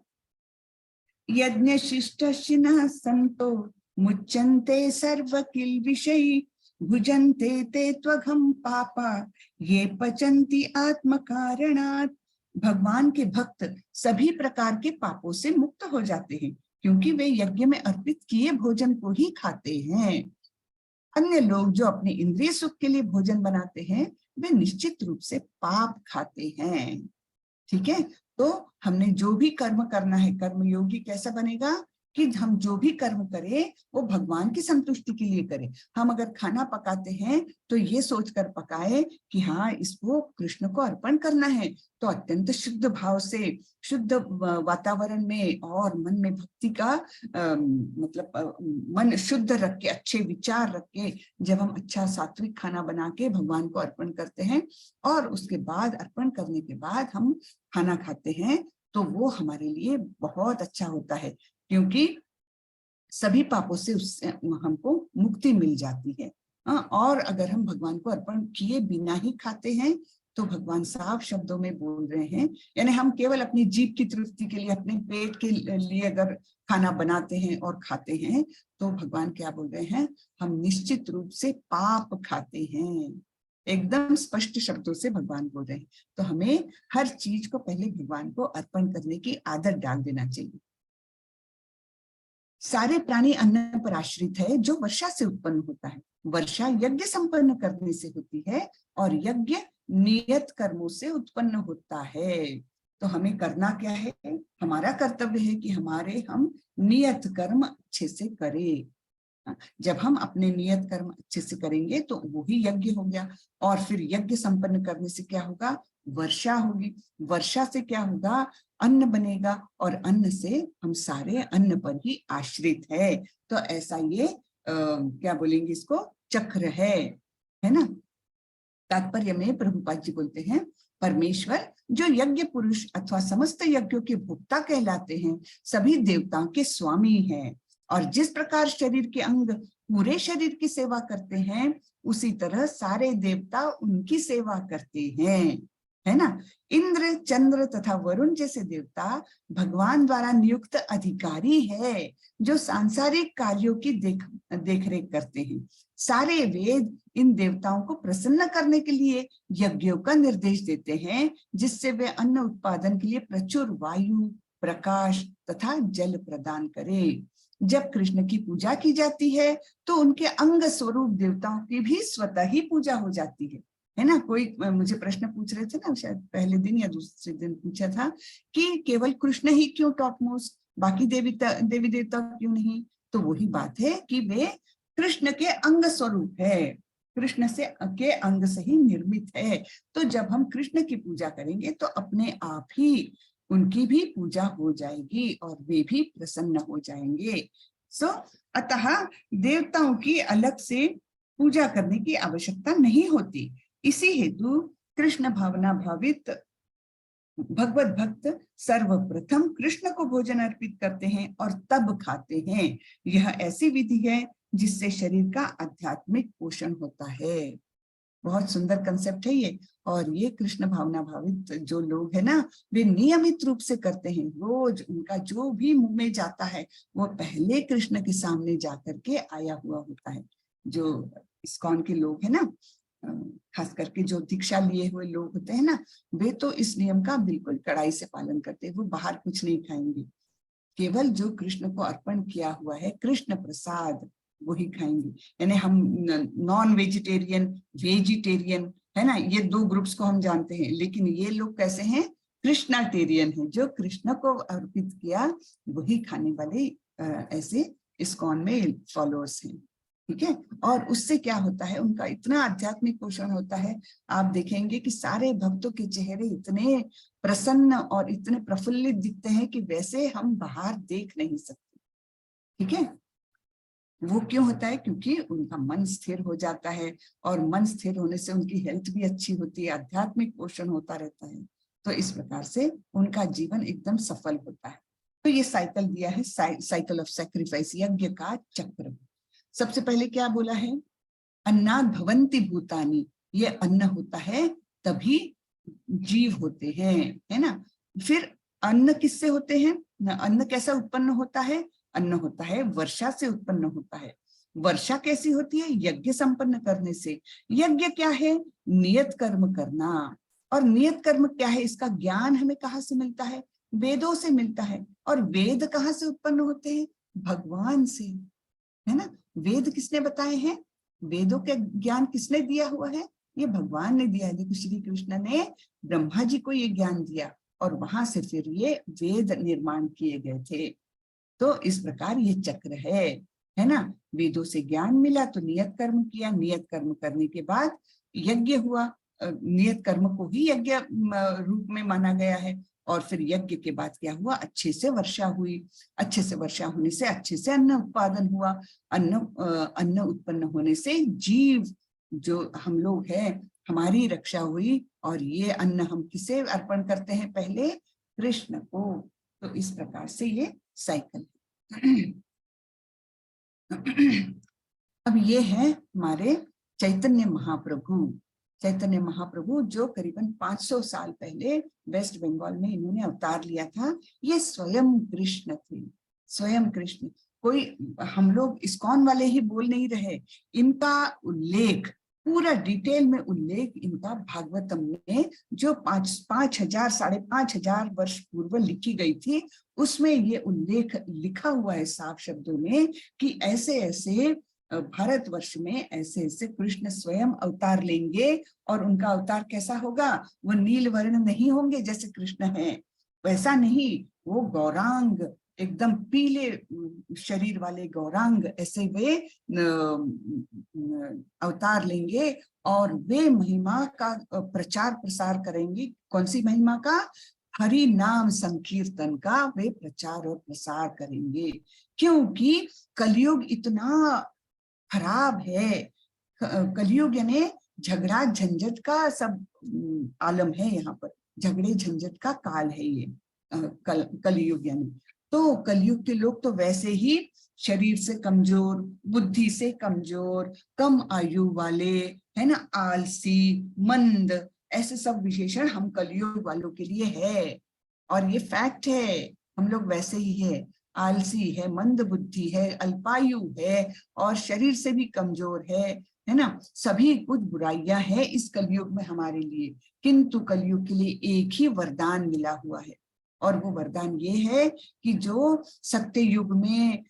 यज्ञ शिष्टशिनः संतो मुच्यन्ते सर्व किल विषयी भुजन्ते ते त्वघं पापा ये पचन्ति आत्म कारणात्। भगवान के भक्त सभी प्रकार के पापों से मुक्त हो जाते हैं क्योंकि वे यज्ञ में अर्पित किए भोजन को ही खाते हैं। अन्य लोग जो अपने इंद्रिय सुख के लिए भोजन बनाते हैं वे निश्चित रूप से पाप खाते हैं। ठीक है, तो हमने जो भी कर्म करना है, कर्म योगी कैसा बनेगा कि हम जो भी कर्म करें वो भगवान की संतुष्टि के लिए करें। हम अगर खाना पकाते हैं तो ये सोचकर पकाए कि हाँ इसको कृष्ण को अर्पण करना है, तो अत्यंत शुद्ध भाव से, शुद्ध वातावरण में और मन में भक्ति का मतलब मन शुद्ध रख के, अच्छे विचार रख के जब हम अच्छा सात्विक खाना बना के भगवान को अर्पण करते हैं और उसके बाद अर्पण करने के बाद हम खाना खाते हैं तो वो हमारे लिए बहुत अच्छा होता है क्योंकि सभी पापों से उससे हमको मुक्ति मिल जाती है। और अगर हम भगवान को अर्पण किए बिना ही खाते हैं तो भगवान साफ शब्दों में बोल रहे हैं, यानी हम केवल अपनी जीभ की तृप्ति के लिए, अपने पेट के लिए अगर खाना बनाते हैं और खाते हैं तो भगवान क्या बोल रहे हैं, हम निश्चित रूप से पाप खाते हैं। एकदम स्पष्ट शब्दों से भगवान बोल रहे हैं। तो हमें हर चीज को पहले भगवान को अर्पण करने की आदत डाल देना चाहिए। सारे प्राणी अन्न पर आश्रित है जो वर्षा से उत्पन्न होता है। वर्षा यज्ञ संपन्न करने से होती है और यज्ञ नियत कर्मों से उत्पन्न होता है। तो हमें करना क्या है, हमारा कर्तव्य है कि हम नियत कर्म अच्छे से करें। जब हम अपने नियत कर्म अच्छे से करेंगे तो वो ही यज्ञ हो गया, और फिर यज्ञ संपन्न करने से क्या होगा, वर्षा होगी। वर्षा से क्या होगा, अन्न बनेगा, और अन्न से हम सारे अन्न पर ही आश्रित है। तो ऐसा ये क्या बोलेंगे इसको, चक्र है ना। तात्पर्य में प्रभुपाद जी बोलते हैं, परमेश्वर जो यज्ञ पुरुष अथवा समस्त यज्ञों के भोक्ता कहलाते हैं, सभी देवताओं के स्वामी हैं। और जिस प्रकार शरीर के अंग पूरे शरीर की सेवा करते हैं, उसी तरह सारे देवता उनकी सेवा करते हैं। है ना। इंद्र, चंद्र तथा वरुण जैसे देवता भगवान द्वारा नियुक्त अधिकारी है जो सांसारिक कार्यों की देखरेख करते हैं। सारे वेद इन देवताओं को प्रसन्न करने के लिए यज्ञों का निर्देश देते हैं, जिससे वे अन्न उत्पादन के लिए प्रचुर वायु, प्रकाश तथा जल प्रदान करें। जब कृष्ण की पूजा की जाती है तो उनके अंग स्वरूप देवताओं की भी स्वतः ही पूजा हो जाती है ना। कोई मुझे प्रश्न पूछ रहे थे ना, शायद पहले दिन या दूसरे दिन पूछा था कि केवल कृष्ण ही क्यों टॉप मोस्ट, बाकी देवी देवता क्यों नहीं। तो वही बात है कि वे कृष्ण के अंग स्वरूप है, कृष्ण से के अंग से ही निर्मित है। तो जब हम कृष्ण की पूजा करेंगे तो अपने आप ही उनकी भी पूजा हो जाएगी और वे भी प्रसन्न हो जाएंगे। अतः देवताओं की अलग से पूजा करने की आवश्यकता नहीं होती। इसी हेतु कृष्ण भावना भावित भगवत भक्त सर्वप्रथम कृष्ण को भोजन अर्पित करते हैं और तब खाते हैं। यह ऐसी विधि है जिससे शरीर का आध्यात्मिक पोषण होता है। बहुत सुंदर कंसेप्ट है ये। और ये कृष्ण भावना भावित जो लोग है ना, वे नियमित रूप से करते हैं। रोज उनका जो भी मुंह में जाता है वो पहले कृष्ण के सामने जाकर के आया हुआ होता है। जो इस्कॉन के लोग है ना, खास करके जो दीक्षा लिए हुए लोग होते हैं ना, वे तो इस नियम का बिल्कुल कड़ाई से पालन करते हैं। वो बाहर कुछ नहीं खाएंगे, केवल जो कृष्ण को अर्पण किया हुआ है कृष्ण प्रसाद वही खाएंगे। यानी हम नॉन वेजिटेरियन, वेजिटेरियन है ना, ये दो ग्रुप्स को हम जानते हैं, लेकिन ये लोग कैसे हैं, कृष्णाटेरियन है। जो कृष्ण को अर्पित किया वही खाने वाले ऐसे इस्कॉन में फॉलोअर्स हैं। ठीक है। और उससे क्या होता है, उनका इतना आध्यात्मिक पोषण होता है। आप देखेंगे कि सारे भक्तों के चेहरे इतने प्रसन्न और इतने प्रफुल्लित दिखते हैं कि वैसे हम बाहर देख नहीं सकते। ठीक है। वो क्यों होता है, क्योंकि उनका मन स्थिर हो जाता है, और मन स्थिर होने से उनकी हेल्थ भी अच्छी होती है, आध्यात्मिक पोषण होता रहता है। तो इस प्रकार से उनका जीवन एकदम सफल होता है। तो ये साइकिल दिया है, साइकिल ऑफ सैक्रिफाइस, यज्ञ का चक्र। सबसे पहले क्या बोला है, अन्नाद भवन्ति भूतानि, ये अन्न होता है तभी जीव होते हैं, है ना। फिर अन्न किससे होते हैं, अन्न कैसा उत्पन्न होता है, अन्न होता है वर्षा से उत्पन्न होता है। वर्षा कैसी होती है, यज्ञ संपन्न करने से। यज्ञ क्या है, नियत कर्म करना। और नियत कर्म क्या है, इसका ज्ञान हमें कहाँ से मिलता है, वेदों से मिलता है। और वेद कहाँ से उत्पन्न होते हैं, भगवान से, है ना। वेद किसने बताए हैं, वेदों के ज्ञान किसने दिया हुआ है, ये भगवान ने दिया है। देखो श्री कृष्ण ने ब्रह्मा जी को ये ज्ञान दिया और वहां से फिर ये वेद निर्माण किए गए थे। तो इस प्रकार ये चक्र है ना। वेदों से ज्ञान मिला तो नियत कर्म किया, नियत कर्म करने के बाद यज्ञ हुआ। नियत कर्म को ही यज्ञ रूप में माना गया है। और फिर यज्ञ के बाद क्या हुआ, अच्छे से वर्षा हुई, अच्छे से वर्षा होने से अच्छे से अन्न उत्पादन हुआ। अन्न उत्पन्न होने से जीव जो हम लोग हैं हमारी रक्षा हुई। और ये अन्न हम किसे अर्पण करते हैं, पहले कृष्ण को। तो इस प्रकार से ये साइकिल। अब ये है हमारे चैतन्य महाप्रभु। चैतन्य महाप्रभु जो करीबन 500 साल पहले वेस्ट बंगाल में इन्होंने अवतार लिया था। ये स्वयं कृष्ण थे, स्वयं कृष्ण। कोई हम लोग इस्कॉन वाले ही बोल नहीं रहे, इनका उल्लेख पूरा डिटेल में उल्लेख इनका भागवतम में जो 5,000 5,500 वर्ष पूर्व लिखी गई थी, उसमें ये उल्लेख लिखा हुआ है साफ शब्दों में कि ऐसे ऐसे भारतवर्ष में ऐसे ऐसे कृष्ण स्वयं अवतार लेंगे। और उनका अवतार कैसा होगा, वो नील वर्ण नहीं होंगे जैसे कृष्ण है, वैसा नहीं, वो गौरांग, एकदम पीले शरीर वाले गौरांग ऐसे वे अवतार लेंगे। और वे महिमा का प्रचार प्रसार करेंगे। कौन सी महिमा का, हरि नाम संकीर्तन का वे प्रचार और प्रसार करेंगे। क्योंकि कलयुग इतना खराब है, कलयुग यानी झगड़ा झंझट का सब आलम है, यहाँ पर झगड़े झंझट का काल है ये कलयुग यानी। तो कलयुग के लोग तो वैसे ही शरीर से कमजोर, बुद्धि से कमजोर, कम आयु वाले, है ना, आलसी, मंद, ऐसे सब विशेषण हम कलयुग वालों के लिए है। और ये फैक्ट है, हम लोग वैसे ही है, आलसी है, मंद बुद्धि है, अल्पायु है और शरीर से भी कमजोर है ना। सभी कुछ बुराइयां हैं इस कलयुग में हमारे लिए, किंतु कलयुग के लिए एक ही वरदान मिला हुआ है, और वो वरदान ये है कि जो सत्य युग में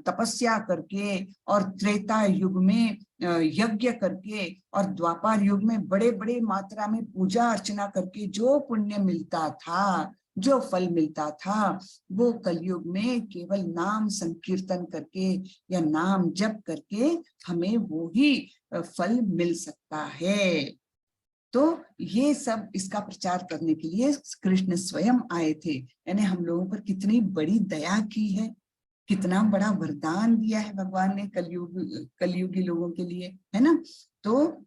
तपस्या करके और त्रेता युग में यज्ञ करके और द्वापर युग में बड़े बड़े मात्रा में पूजा अर्चना करके जो पुण्य मिलता था, जो फल मिलता था, वो कलयुग में केवल नाम संकीर्तन करके या नाम जप करके हमें वो ही फल मिल सकता है। तो ये सब इसका प्रचार करने के लिए कृष्ण स्वयं आए थे। यानी हम लोगों पर कितनी बड़ी दया की है, कितना बड़ा वरदान दिया है भगवान ने कलयुगी लोगों के लिए, है ना। तो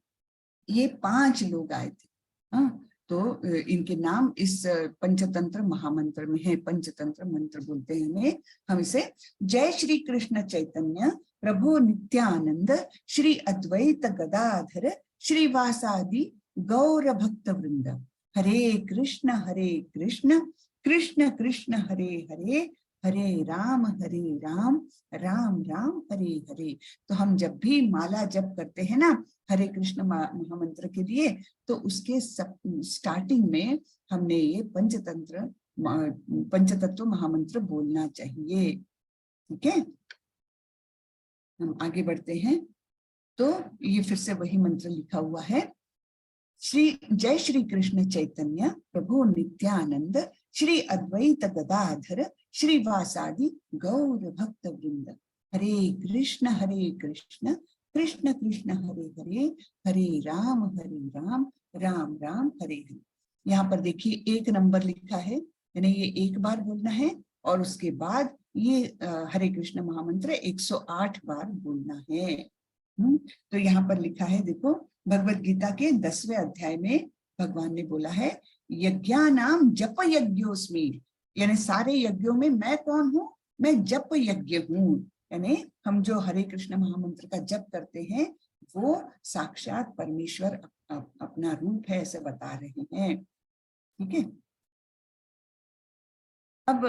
ये 5 लोग आए थे। हाँ, तो इनके नाम इस पंचतंत्र महामंत्र में है, पंचतंत्र मंत्र बोलते हैं इन्हें हम इसे। जय श्री कृष्ण चैतन्य प्रभु नित्यानंद श्री अद्वैत गदाधर श्रीवासादि गौर भक्त वृंद, हरे कृष्ण कृष्ण कृष्ण हरे हरे, हरे राम राम राम हरे हरे। तो हम जब भी माला जप करते हैं ना हरे कृष्ण महामंत्र के लिए, तो उसके स्टार्टिंग में हमने ये पंचतत्व महामंत्र बोलना चाहिए। ठीक है, हम आगे बढ़ते हैं। तो ये फिर से वही मंत्र लिखा हुआ है, जय श्री कृष्ण चैतन्य प्रभु नित्यानंद श्री अद्वैत गदाधर श्रीवासादि गौर भक्त वृंद, हरे कृष्ण कृष्ण कृष्ण हरे हरे, हरे राम राम राम हरे हरे। यहाँ पर देखिए 1 नंबर लिखा है, यानी ये एक बार बोलना है और उसके बाद ये हरे कृष्ण महामंत्र 108 बार बोलना है। तो यहाँ पर लिखा है, देखो भगवत गीता के 10वें अध्याय में भगवान ने बोला है, यज्ञानाम जप यज्ञोस्मि, यानी सारे यज्ञों में मैं कौन हूँ, मैं जप यज्ञ हूँ। यानी हम जो हरे कृष्ण महामंत्र का जप करते हैं वो साक्षात परमेश्वर अपना रूप है, ऐसे बता रहे हैं। ठीक है, अब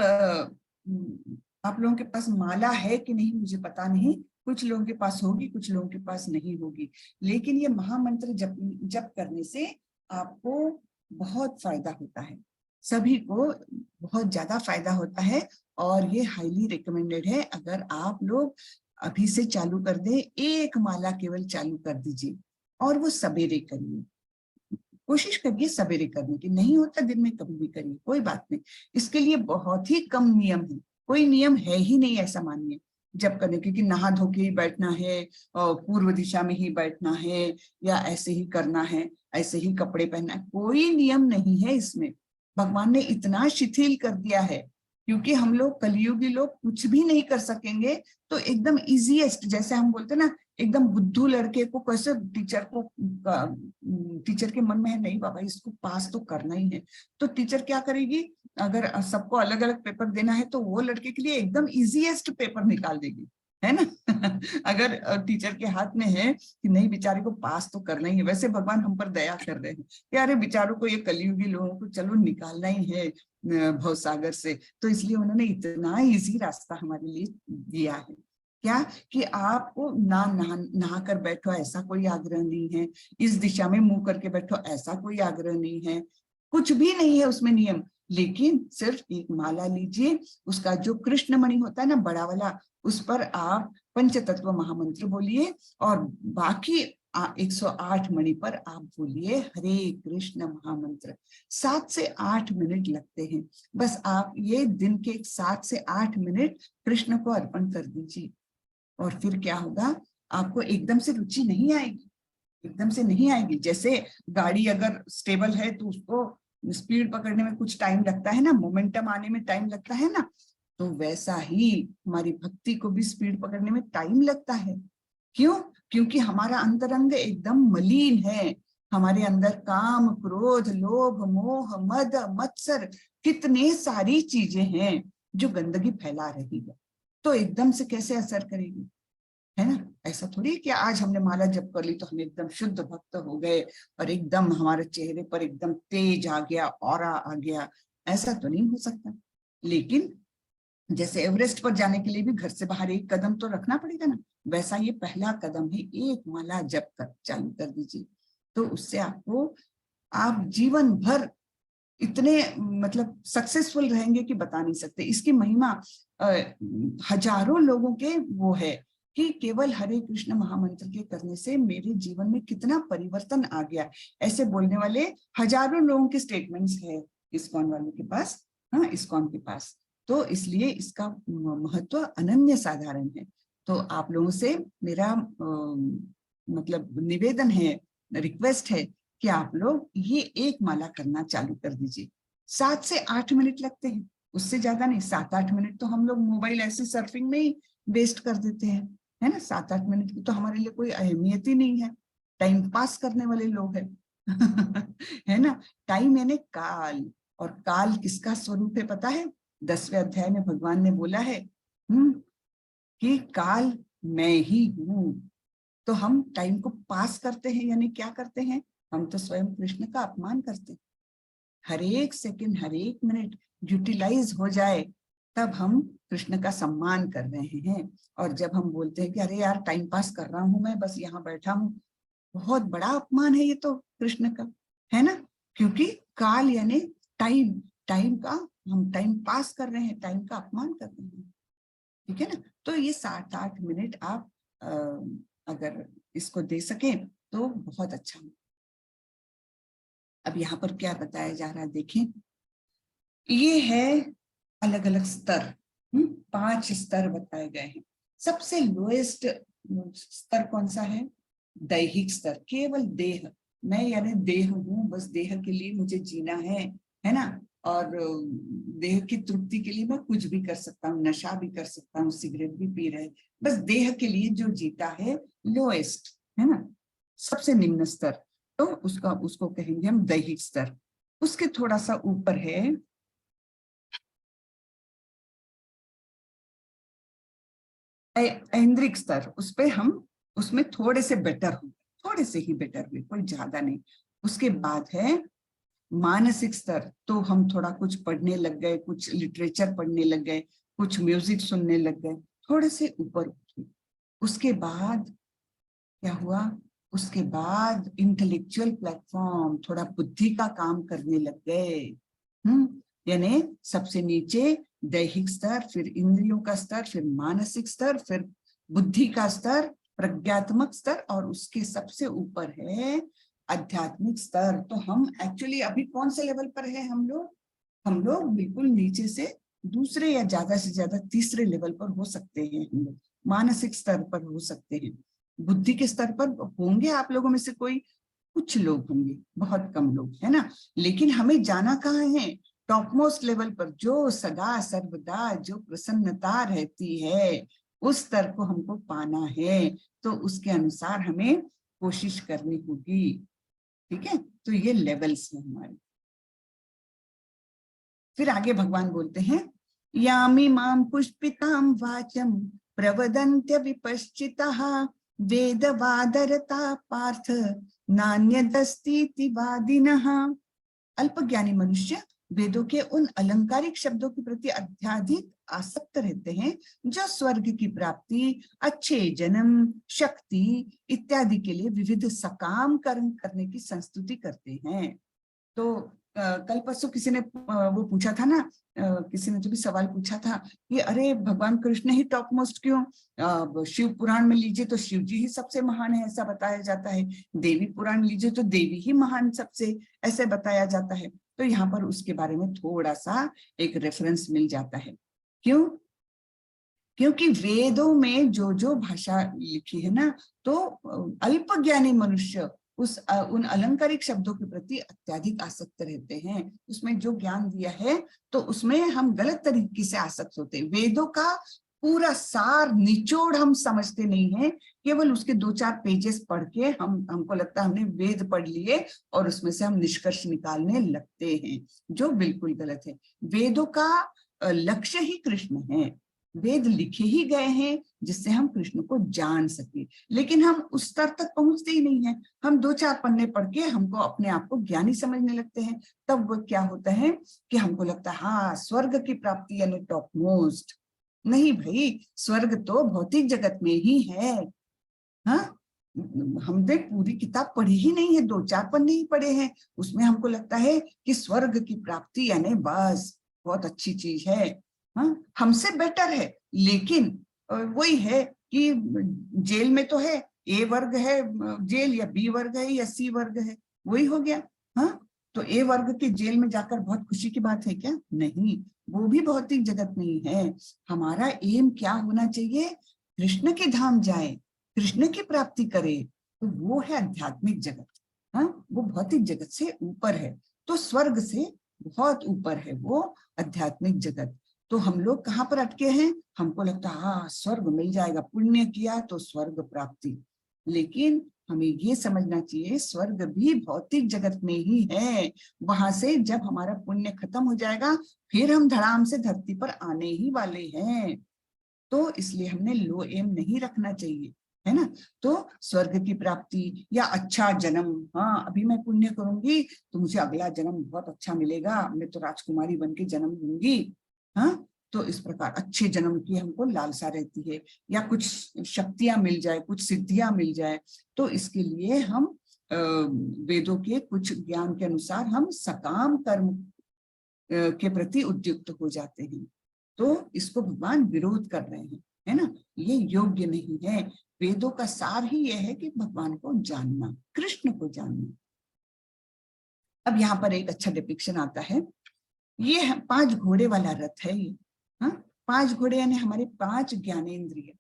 आप लोगों के पास माला है कि नहीं मुझे पता नहीं, कुछ लोगों के पास होगी, कुछ लोगों के पास नहीं होगी, लेकिन ये महामंत्र जप करने से आपको बहुत फायदा होता है, सभी को बहुत ज्यादा फायदा होता है। और ये हाईली रिकमेंडेड है, अगर आप लोग अभी से चालू कर दें, 1 माला केवल चालू कर दीजिए और वो सवेरे करिए, कोशिश करिए सवेरे करने की, नहीं होता दिन में कभी भी करिए, कोई बात नहीं। इसके लिए बहुत ही कम नियम है, कोई नियम है ही नहीं ऐसा मानिए जब करने की, क्योंकि नहा धो के ही बैठना है और पूर्व दिशा में ही बैठना है या ऐसे ही करना है, ऐसे ही कपड़े पहनना है, कोई नियम नहीं है इसमें। भगवान ने इतना शिथिल कर दिया है, क्योंकि हम लोग कलियुगी लोग कुछ भी नहीं कर सकेंगे, तो एकदम इजीएस्ट, जैसे हम बोलते ना एकदम बुद्धू लड़के को कैसे टीचर के मन में है नहीं बाबा इसको पास तो करना ही है, तो टीचर क्या करेगी, अगर सबको अलग अलग पेपर देना है तो वो लड़के के लिए एकदम इजीएस्ट पेपर निकाल देगी, है ना। अगर टीचर के हाथ में है कि नहीं बेचारे को पास तो करना ही है, वैसे भगवान हम पर दया कर रहे हैं कि अरे बेचारों को, ये कलयुगी लोगों को चलो निकालना ही है भवसागर से, तो इसलिए उन्होंने इतना इजी रास्ता हमारे लिए दिया है। क्या कि आपको नहा कर बैठो ऐसा कोई आग्रह नहीं है, इस दिशा में मुंह करके बैठो ऐसा कोई आग्रह नहीं है, कुछ भी नहीं है उसमें नियम, लेकिन सिर्फ एक माला लीजिए, उसका जो कृष्ण मणि होता है ना बड़ा वाला, उस पर आप पंचतत्व महामंत्र बोलिए और बाकी 108 मणि पर आप बोलिए हरे कृष्ण महामंत्र। 7 से 8 मिनट लगते हैं, बस आप ये दिन के 7 से 8 मिनट कृष्ण को अर्पण कर दीजिए, और फिर क्या होगा, आपको एकदम से रुचि नहीं आएगी, एकदम से नहीं आएगी। जैसे गाड़ी अगर स्टेबल है तो उसको स्पीड पकड़ने में कुछ टाइम लगता है ना, मोमेंटम आने में टाइम लगता है ना, तो वैसा ही हमारी भक्ति को भी स्पीड पकड़ने में टाइम लगता है। क्यों? क्योंकि हमारा अंतरंग एकदम मलिन है, हमारे अंदर काम क्रोध लोभ मोह मद मत्सर कितने सारी चीजें हैं जो गंदगी फैला रही है, तो एकदम से कैसे असर करेगी, है ना। ऐसा थोड़ी कि आज हमने माला जप कर ली तो हम एकदम शुद्ध भक्त हो गए और एकदम हमारे चेहरे पर एकदम तेज आ गया, ऑरा आ गया, ऐसा तो नहीं हो सकता। लेकिन जैसे एवरेस्ट पर जाने के लिए भी घर से बाहर एक कदम तो रखना पड़ेगा ना, वैसा ये पहला कदम है, एक माला जप कर चालू कर दीजिए। तो उससे आपको, आप जीवन भर इतने मतलब सक्सेसफुल रहेंगे कि बता नहीं सकते। इसकी महिमा हजारों लोगों के वो है कि केवल हरे कृष्ण महामंत्र के करने से मेरे जीवन में कितना परिवर्तन आ गया, ऐसे बोलने वाले हजारों लोगों के स्टेटमेंट्स है इस्कॉन वालों के पास, हाँ इस्कॉन के पास। तो इसलिए इसका महत्व अनन्य साधारण है। तो आप लोगों से मेरा मतलब निवेदन है, रिक्वेस्ट है कि आप लोग ये एक माला करना चालू कर दीजिए। 7 से 8 मिनट लगते हैं, उससे ज्यादा नहीं। 7-8 मिनट तो हम लोग मोबाइल ऐसे सर्फिंग में ही वेस्ट कर देते हैं, है ना। 7-8 मिनट की तो हमारे लिए कोई अहमियत ही नहीं है, टाइम पास करने वाले लोग हैं। है ना। टाइम यानी काल, और काल किसका स्वरूप है पता है? 10वें अध्याय में भगवान ने बोला है कि काल मैं ही हूं। तो हम टाइम को पास करते हैं यानी क्या करते हैं? हम तो स्वयं कृष्ण का अपमान करते हैं। हर एक सेकंड, हर एक मिनट यूटिलाइज हो जाए तब हम कृष्ण का सम्मान कर रहे हैं। और जब हम बोलते हैं कि अरे यार टाइम पास कर रहा हूं, मैं बस यहाँ बैठा हूं, बहुत बड़ा अपमान है ये तो कृष्ण का, है ना। क्योंकि काल यानी टाइम, टाइम का हम टाइम पास कर रहे हैं, टाइम का अपमान कर रहे हैं, ठीक है ना। तो ये 7-8 मिनट आप अगर इसको दे सकें तो बहुत अच्छा। अब यहाँ पर क्या बताया जा रहा है देखें, ये है अलग अलग स्तर, 5 स्तर बताए गए हैं। सबसे लोएस्ट स्तर कौन सा है? दैहिक स्तर, केवल देह, मैं यानी देह हूं, बस देह के लिए मुझे जीना है ना। और देह की तृप्ति के लिए मैं कुछ भी कर सकता हूँ, नशा भी कर सकता हूँ, सिगरेट भी पी रहे, बस देह के लिए जो जीता है, लोएस्ट, है ना, सबसे निम्न स्तर। तो उसको कहेंगे हम दैहिक स्तर। उसके थोड़ा सा ऊपर है ऐन्द्रिक स्तर, उस पे हम उसमें थोड़े से बेटर हो, थोड़े से ही बेटर हुए, कोई ज्यादा नहीं। उसके बाद है मानसिक स्तर, तो हम थोड़ा कुछ पढ़ने लग गए, कुछ लिटरेचर पढ़ने लग गए, कुछ म्यूजिक सुनने लग गए, थोड़े से ऊपर उठे। उसके बाद क्या हुआ? उसके बाद इंटेलेक्चुअल प्लेटफॉर्म, थोड़ा बुद्धि का काम करने लग गए। यानी सबसे नीचे दैहिक स्तर, फिर इंद्रियों का स्तर, फिर मानसिक स्तर, फिर बुद्धि का स्तर, प्रज्ञात्मक स्तर, और उसके सबसे ऊपर है आध्यात्मिक स्तर। तो हम एक्चुअली अभी कौन से लेवल पर है हम लोग? हम लोग बिल्कुल नीचे से दूसरे या ज्यादा से ज्यादा तीसरे लेवल पर हो सकते हैं, हम लोग मानसिक स्तर पर हो सकते हैं। बुद्धि के स्तर पर होंगे आप लोगों में से कोई कुछ लोग होंगे, बहुत कम लोग, है ना। लेकिन हमें जाना कहाँ है? टॉप मोस्ट लेवल पर, जो सदा सर्वदा जो प्रसन्नता रहती है, उस स्तर को हमको पाना है। तो उसके अनुसार हमें कोशिश करनी होगी, ठीक है। तो ये लेवल्स हैं हमारे। फिर आगे भगवान बोलते हैं, यामी माम पुष्पिताम वाचम प्रवदन्त्य विपश्चितः वेदवादरता पार्थ नान्यदस्तीति वादिनः। अल्पज्ञानी मनुष्य वेदों के उन अलंकारिक शब्दों के प्रति अत्यधिक आसक्त रहते हैं जो स्वर्ग की प्राप्ति, अच्छे जन्म, शक्ति इत्यादि के लिए विविध सकाम कर्म करने की संस्तुति करते हैं। तो कल परसों किसी ने वो पूछा था ना, किसी ने जो भी सवाल पूछा था कि अरे भगवान कृष्ण ही टॉप मोस्ट क्यों? शिव पुराण में लीजिए तो शिव जी ही सबसे महान है ऐसा बताया जाता है, देवी पुराण लीजिए तो देवी ही महान सबसे ऐसे बताया जाता है। तो यहाँ पर उसके बारे में थोड़ा सा एक रेफरेंस मिल जाता है। क्यों? क्योंकि वेदों में जो जो भाषा लिखी है ना, तो अल्पज्ञानी मनुष्य उन अलंकारिक शब्दों के प्रति अत्यधिक आसक्त रहते हैं। उसमें जो ज्ञान दिया है तो उसमें हम गलत तरीके से आसक्त होते हैं। वेदों का पूरा सार निचोड़ हम समझते नहीं है, केवल उसके 2-4 पेजेस पढ़ के हमको लगता है हमने वेद पढ़ लिए और उसमें से हम निष्कर्ष निकालने लगते हैं, जो बिल्कुल गलत है। वेदों का लक्ष्य ही कृष्ण है। वेद लिखे ही गए हैं जिससे हम कृष्ण को जान सके, लेकिन हम उस स्तर तक पहुंचते ही नहीं है। हम 2-4 पन्ने पढ़ के हमको अपने आप को ज्ञानी समझने लगते हैं। तब वो क्या होता है कि हमको लगता है हाँ स्वर्ग की प्राप्ति यानी टॉप मोस्ट। नहीं भाई, स्वर्ग तो भौतिक जगत में ही है। हाँ, हमने पूरी किताब पढ़ी ही नहीं है, 2-4 पन्ने ही पढ़े हैं। उसमें हमको लगता है कि स्वर्ग की प्राप्ति यानी बस बहुत अच्छी चीज है। हाँ, हमसे बेटर है, लेकिन वही है कि जेल में तो है, ए वर्ग है जेल, या बी वर्ग है या सी वर्ग है, वही हो गया। हाँ, तो ए वर्ग के जेल में जाकर बहुत खुशी की बात है क्या? नहीं, वो भी भौतिक जगत नहीं है। हमारा एम क्या होना चाहिए? कृष्ण के धाम जाए, कृष्ण की प्राप्ति करे, तो वो है आध्यात्मिक जगत। हाँ, वो भौतिक जगत से ऊपर है, तो स्वर्ग से बहुत ऊपर है वो आध्यात्मिक जगत। तो हम लोग कहाँ पर अटके हैं? हमको लगता है हाँ स्वर्ग मिल जाएगा, पुण्य किया तो स्वर्ग प्राप्ति। लेकिन हमें ये समझना चाहिए स्वर्ग भी भौतिक जगत में ही है। वहां से जब हमारा पुण्य खत्म हो जाएगा फिर हम धड़ाम से धरती पर आने ही वाले हैं। तो इसलिए हमने लो एम नहीं रखना चाहिए, है ना। तो स्वर्ग की प्राप्ति या अच्छा जन्म, हाँ अभी मैं पुण्य करूंगी तो मुझे अगला जन्म बहुत अच्छा मिलेगा, मैं तो राजकुमारी बन के जन्म लूंगी। हाँ, तो इस प्रकार अच्छे जन्म की हमको लालसा रहती है, या कुछ शक्तियां मिल जाए, कुछ सिद्धियां मिल जाए। तो इसके लिए हम वेदों के कुछ ज्ञान के अनुसार हम सकाम कर्म के प्रति उद्युक्त हो जाते हैं। तो इसको भगवान विरोध कर रहे हैं, है ना, ये योग्य नहीं है। वेदों का सार ही यह है कि भगवान को जानना, कृष्ण को जानना। अब यहाँ पर एक अच्छा डिपिक्शन आता है, ये 5 घोड़े वाला रथ है ये। हाँ, 5 घोड़े यानी हमारे 5 ज्ञानेंद्रिय,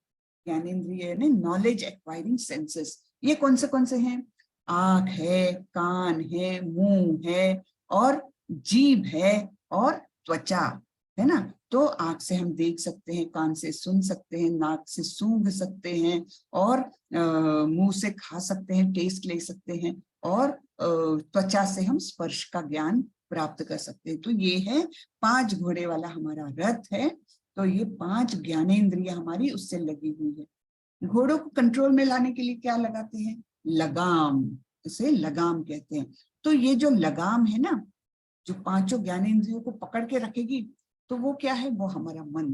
ज्ञानेंद्रिय यानी नॉलेज एक्वायरिंग सेंसेस। ये कौन से हैं? आंख है, कान है, मुंह है और जीभ है और त्वचा, है ना। तो आंख से हम देख सकते हैं, कान से सुन सकते हैं, नाक से सूंघ सकते हैं और मुंह से खा सकते हैं, टेस्ट ले सकते हैं, और त्वचा से हम स्पर्श का ज्ञान प्राप्त कर सकते हैं। तो ये है 5 घोड़े वाला हमारा रथ है। तो ये 5 ज्ञानेंद्रिय हमारी उससे लगी हुई है। घोड़ों को कंट्रोल में लाने के लिए क्या लगाते हैं? लगाम, इसे लगाम कहते हैं। तो ये जो लगाम है ना, जो 5 ज्ञानेंद्रियों को पकड़ के रखेगी, तो वो क्या है? वो हमारा मन।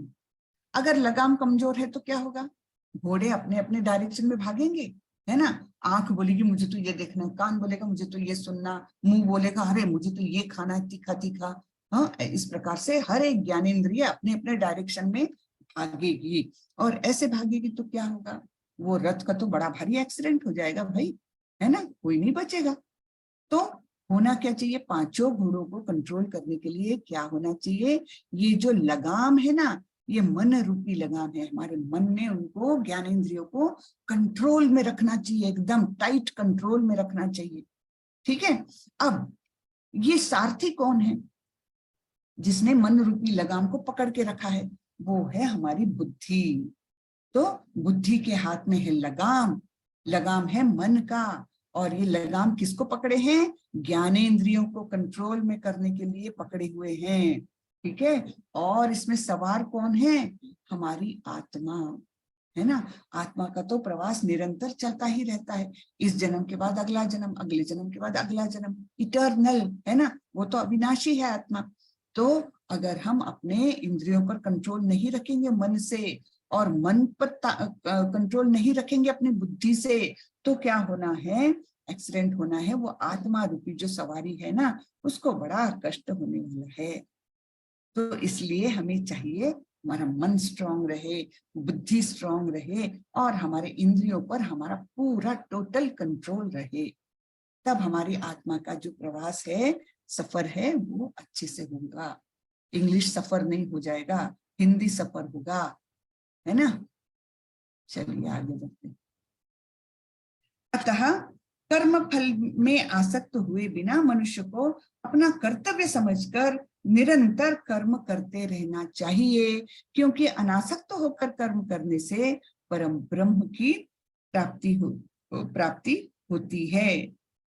अगर लगाम कमजोर है तो क्या होगा? घोड़े अपने अपने डायरेक्शन में भागेंगे, है ना। आंख बोलेगी मुझे तो ये देखना है, कान बोलेगा मुझे तो ये सुनना, मुंह बोलेगा अरे मुझे तो ये खाना है तीखा तीखा। हाँ, इस प्रकार से हर एक ज्ञानेंद्रिय अपने अपने डायरेक्शन में भागेगी, और ऐसे भागेगी तो क्या होगा? वो रथ का तो बड़ा भारी एक्सीडेंट हो जाएगा भाई, है ना, कोई नहीं बचेगा। तो होना क्या चाहिए? 5 घोड़ों को कंट्रोल करने के लिए क्या होना चाहिए? ये जो लगाम है ना, ये मन रूपी लगाम है। हमारे मन ने उनको, ज्ञानेंद्रियों को कंट्रोल में रखना चाहिए, एकदम टाइट कंट्रोल में रखना चाहिए। ठीक है। अब ये सारथी कौन है जिसने मन रूपी लगाम को पकड़ के रखा है? वो है हमारी बुद्धि। तो बुद्धि के हाथ में है लगाम, लगाम है मन का। और ये लगाम किसको पकड़े हैं? ज्ञानेंद्रियों को कंट्रोल में करने के लिए पकड़े हुए हैं। ठीक है। और इसमें सवार कौन है? हमारी आत्मा, है ना। आत्मा का तो प्रवास निरंतर चलता ही रहता है। इस जन्म के बाद अगला जन्म, अगले जन्म के बाद अगला जन्म, इटर्नल, है ना, वो तो अविनाशी है आत्मा। तो अगर हम अपने इंद्रियों पर कंट्रोल नहीं रखेंगे मन से, और मन पर कंट्रोल नहीं रखेंगे अपनी बुद्धि से, तो क्या होना है? एक्सीडेंट होना है। वो आत्मा रूपी जो सवारी है ना, उसको बड़ा कष्ट होने वाला है। तो इसलिए हमें चाहिए हमारा मन स्ट्रांग रहे, बुद्धि स्ट्रांग रहे, और हमारे इंद्रियों पर हमारा पूरा टोटल कंट्रोल रहे। तब हमारी आत्मा का जो प्रवास है, सफर है, वो अच्छे से होगा। इंग्लिश सफर नहीं हो जाएगा, हिंदी सफर होगा, है ना। चलिए आगे बढ़ते हैं। अतः कर्म फल में आसक्त हुए बिना मनुष्य को अपना कर्तव्य समझकर निरंतर कर्म करते रहना चाहिए, क्योंकि अनासक्त होकर कर्म करने से परम ब्रह्म की प्राप्ति होती है।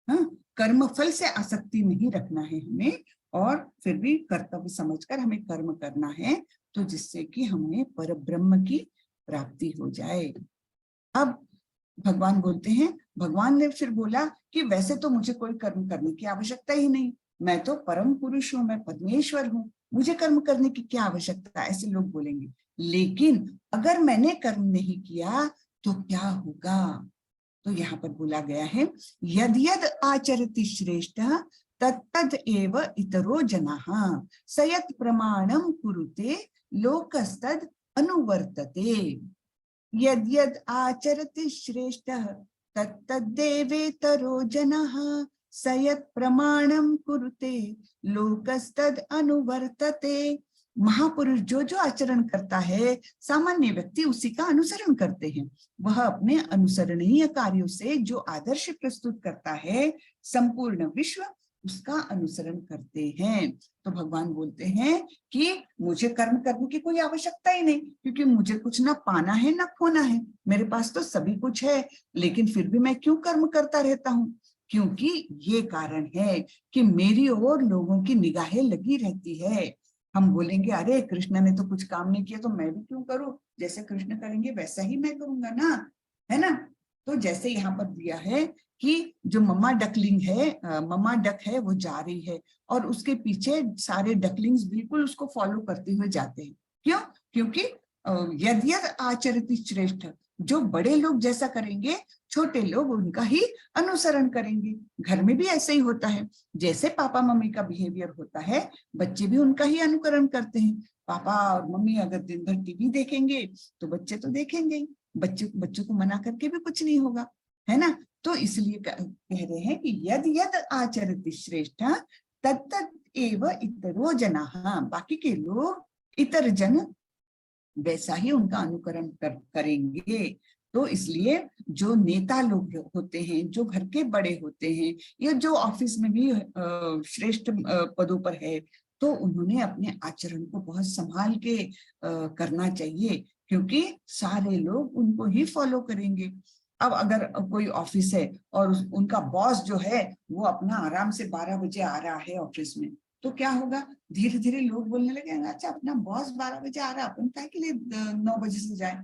हाँ, कर्म फल से आसक्ति नहीं रखना है हमें, और फिर भी कर्तव्य समझकर हमें कर्म करना है, तो जिससे कि हमें परब्रह्म की प्राप्ति हो जाए। अब भगवान बोलते हैं, भगवान ने फिर बोला कि वैसे तो मुझे कोई कर्म करने की आवश्यकता ही नहीं, मैं तो परम पुरुष हूं, मैं परमेश्वर हूं, मुझे कर्म करने की क्या आवश्यकता, ऐसे लोग बोलेंगे। लेकिन अगर मैंने कर्म नहीं किया तो क्या होगा? तो यहाँ पर बोला गया है, यद यद आचरति श्रेष्ठ तत्तद एव इतरो जनाः सयत् प्रमाणम कुरुते लोकस्तद अनुवर्तते। यद यद आचरति श्रेष्ठः तत्तदेवेतरो जनः सयत् प्रमाणम कुरुते लोकस्तद अनुवर्तते। महापुरुष जो जो आचरण करता है, सामान्य व्यक्ति उसी का अनुसरण करते हैं। वह अपने अनुसरणीय कार्यों से जो आदर्श प्रस्तुत करता है, संपूर्ण विश्व उसका अनुसरण करते हैं। तो भगवान बोलते हैं कि मुझे कर्म करने की कोई आवश्यकता ही नहीं, क्योंकि मुझे कुछ ना पाना है ना खोना है, मेरे पास तो सभी कुछ है, लेकिन फिर भी मैं क्यों कर्म करता रहता हूँ? क्योंकि ये कारण है कि मेरी ओर लोगों की निगाहें लगी रहती है। हम बोलेंगे अरे कृष्ण ने तो कुछ काम नहीं किया तो मैं भी क्यों करूं, जैसे कृष्ण करेंगे वैसा ही मैं करूंगा ना, है ना। तो जैसे यहाँ पर दिया है कि जो मम्मा डकलिंग है, मम्मा डक है, वो जा रही है और उसके पीछे सारे डकलिंग्स बिल्कुल उसको फॉलो करते हुए जाते हैं। क्यों? क्योंकि यद यद आचरति श्रेष्ठ, जो बड़े लोग जैसा करेंगे छोटे लोग उनका ही अनुसरण करेंगे। घर में भी ऐसे ही होता है, जैसे पापा मम्मी का बिहेवियर होता है, बच्चे भी उनका ही अनुकरण करते हैं। पापा और मम्मी अगर दिन भर टीवी देखेंगे तो बच्चे तो देखेंगे ही, बच्चों को मना करके भी कुछ नहीं होगा, है ना। तो इसलिए कह रहे हैं कि यद यद आचरति श्रेष्ठ तत्तद एव इतरो जनाः, बाकी के लोग इतर जन वैसा ही उनका अनुकरण करेंगे। तो इसलिए जो नेता लोग होते हैं, जो घर के बड़े होते हैं, या जो ऑफिस में भी श्रेष्ठ पदों पर है, तो उन्होंने अपने आचरण को बहुत संभाल के करना चाहिए, क्योंकि सारे लोग उनको ही फॉलो करेंगे। अब अगर कोई ऑफिस है और उनका बॉस जो है वो अपना आराम से 12 बजे आ रहा है ऑफिस में, तो क्या होगा, धीरे धीरे लोग बोलने लगेंगे अच्छा अपना बॉस 12 बजे आ रहा है, अपन क्या के लिए 9 बजे से जाए,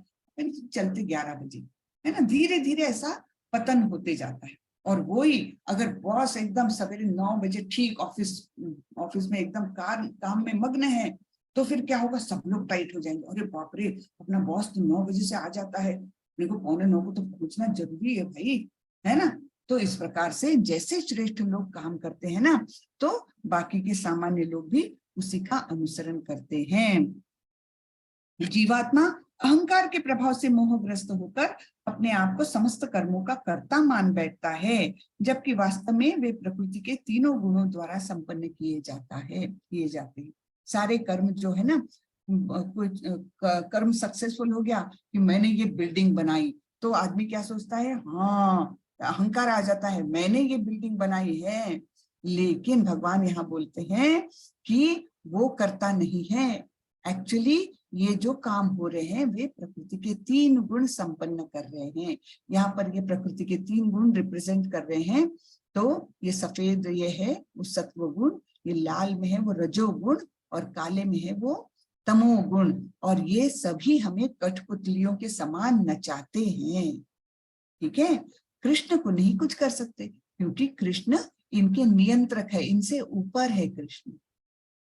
चलते 11 बजे, है ना। धीरे धीरे ऐसा पतन होते जाता है। और वही अगर बॉस एकदम सवेरे 9 बजे ठीक ऑफिस में एकदम काम में मग्न है, तो फिर क्या होगा, सब लोग टाइट हो जाएंगे, अरे बाप रे अपना बॉस तो 9 बजे से आ जाता है, मेरे को 8:45 को तो पहुंचना जरूरी है भाई, है ना। तो इस प्रकार से जैसे श्रेष्ठ लोग काम करते हैं ना, तो बाकी के सामान्य लोग भी उसी का अनुसरण करते हैं। जीवात्मा अहंकार के प्रभाव से मोहग्रस्त होकर अपने आप को समस्त कर्मों का कर्ता मान बैठता है, जबकि वास्तव में वे प्रकृति के तीनों गुणों द्वारा संपन्न किए जाते हैं। सारे कर्म जो है ना, कोई कर्म सक्सेसफुल हो गया कि मैंने ये बिल्डिंग बनाई, तो आदमी क्या सोचता है, हाँ अहंकार आ जाता है, मैंने ये बिल्डिंग बनाई है। लेकिन भगवान यहाँ बोलते हैं कि वो कर्ता नहीं है, एक्चुअली ये जो काम हो रहे हैं वे प्रकृति के 3 गुण संपन्न कर रहे हैं। यहाँ पर ये प्रकृति के 3 गुण रिप्रेजेंट कर रहे हैं। तो ये सफेद ये है वो सत्व गुण, ये लाल में है वो रजोगुण, और काले में है वो तमोगुण। और ये सभी हमें कठपुतलियों के समान नचाते हैं, ठीक है। कृष्ण को नहीं कुछ कर सकते, क्योंकि कृष्ण इनके नियंत्रक है, इनसे ऊपर है कृष्ण।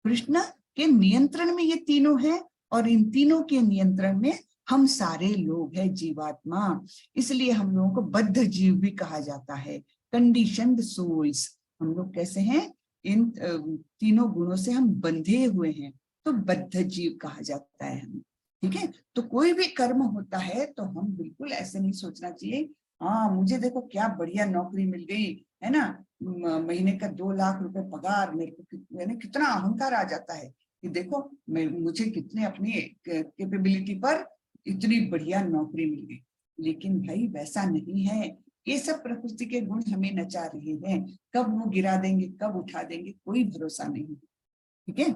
कृष्ण के नियंत्रण में ये तीनों हैं, और इन तीनों के नियंत्रण में हम सारे लोग हैं, जीवात्मा। इसलिए हम लोगों को बद्ध जीव भी कहा जाता है, कंडीशनड सोल्स। हम लोग कैसे हैं, इन तीनों गुणों से हम बंधे हुए हैं, तो बद्ध जीव कहा जाता है हमें, ठीक है। तो कोई भी कर्म होता है तो हम बिल्कुल ऐसे नहीं सोचना चाहिए, हाँ मुझे देखो क्या बढ़िया नौकरी मिल गई, है ना, महीने का 2 लाख रुपए पगार, मेरे को मैंने कितना अहंकार आ जाता है कि देखो मुझे कितने अपनी कैपेबिलिटी पर इतनी बढ़िया नौकरी मिल गई। लेकिन भाई वैसा नहीं है, ये सब प्रकृति के गुण हमें नचा रहे हैं, कब वो गिरा देंगे कब उठा देंगे कोई भरोसा नहीं, ठीक है।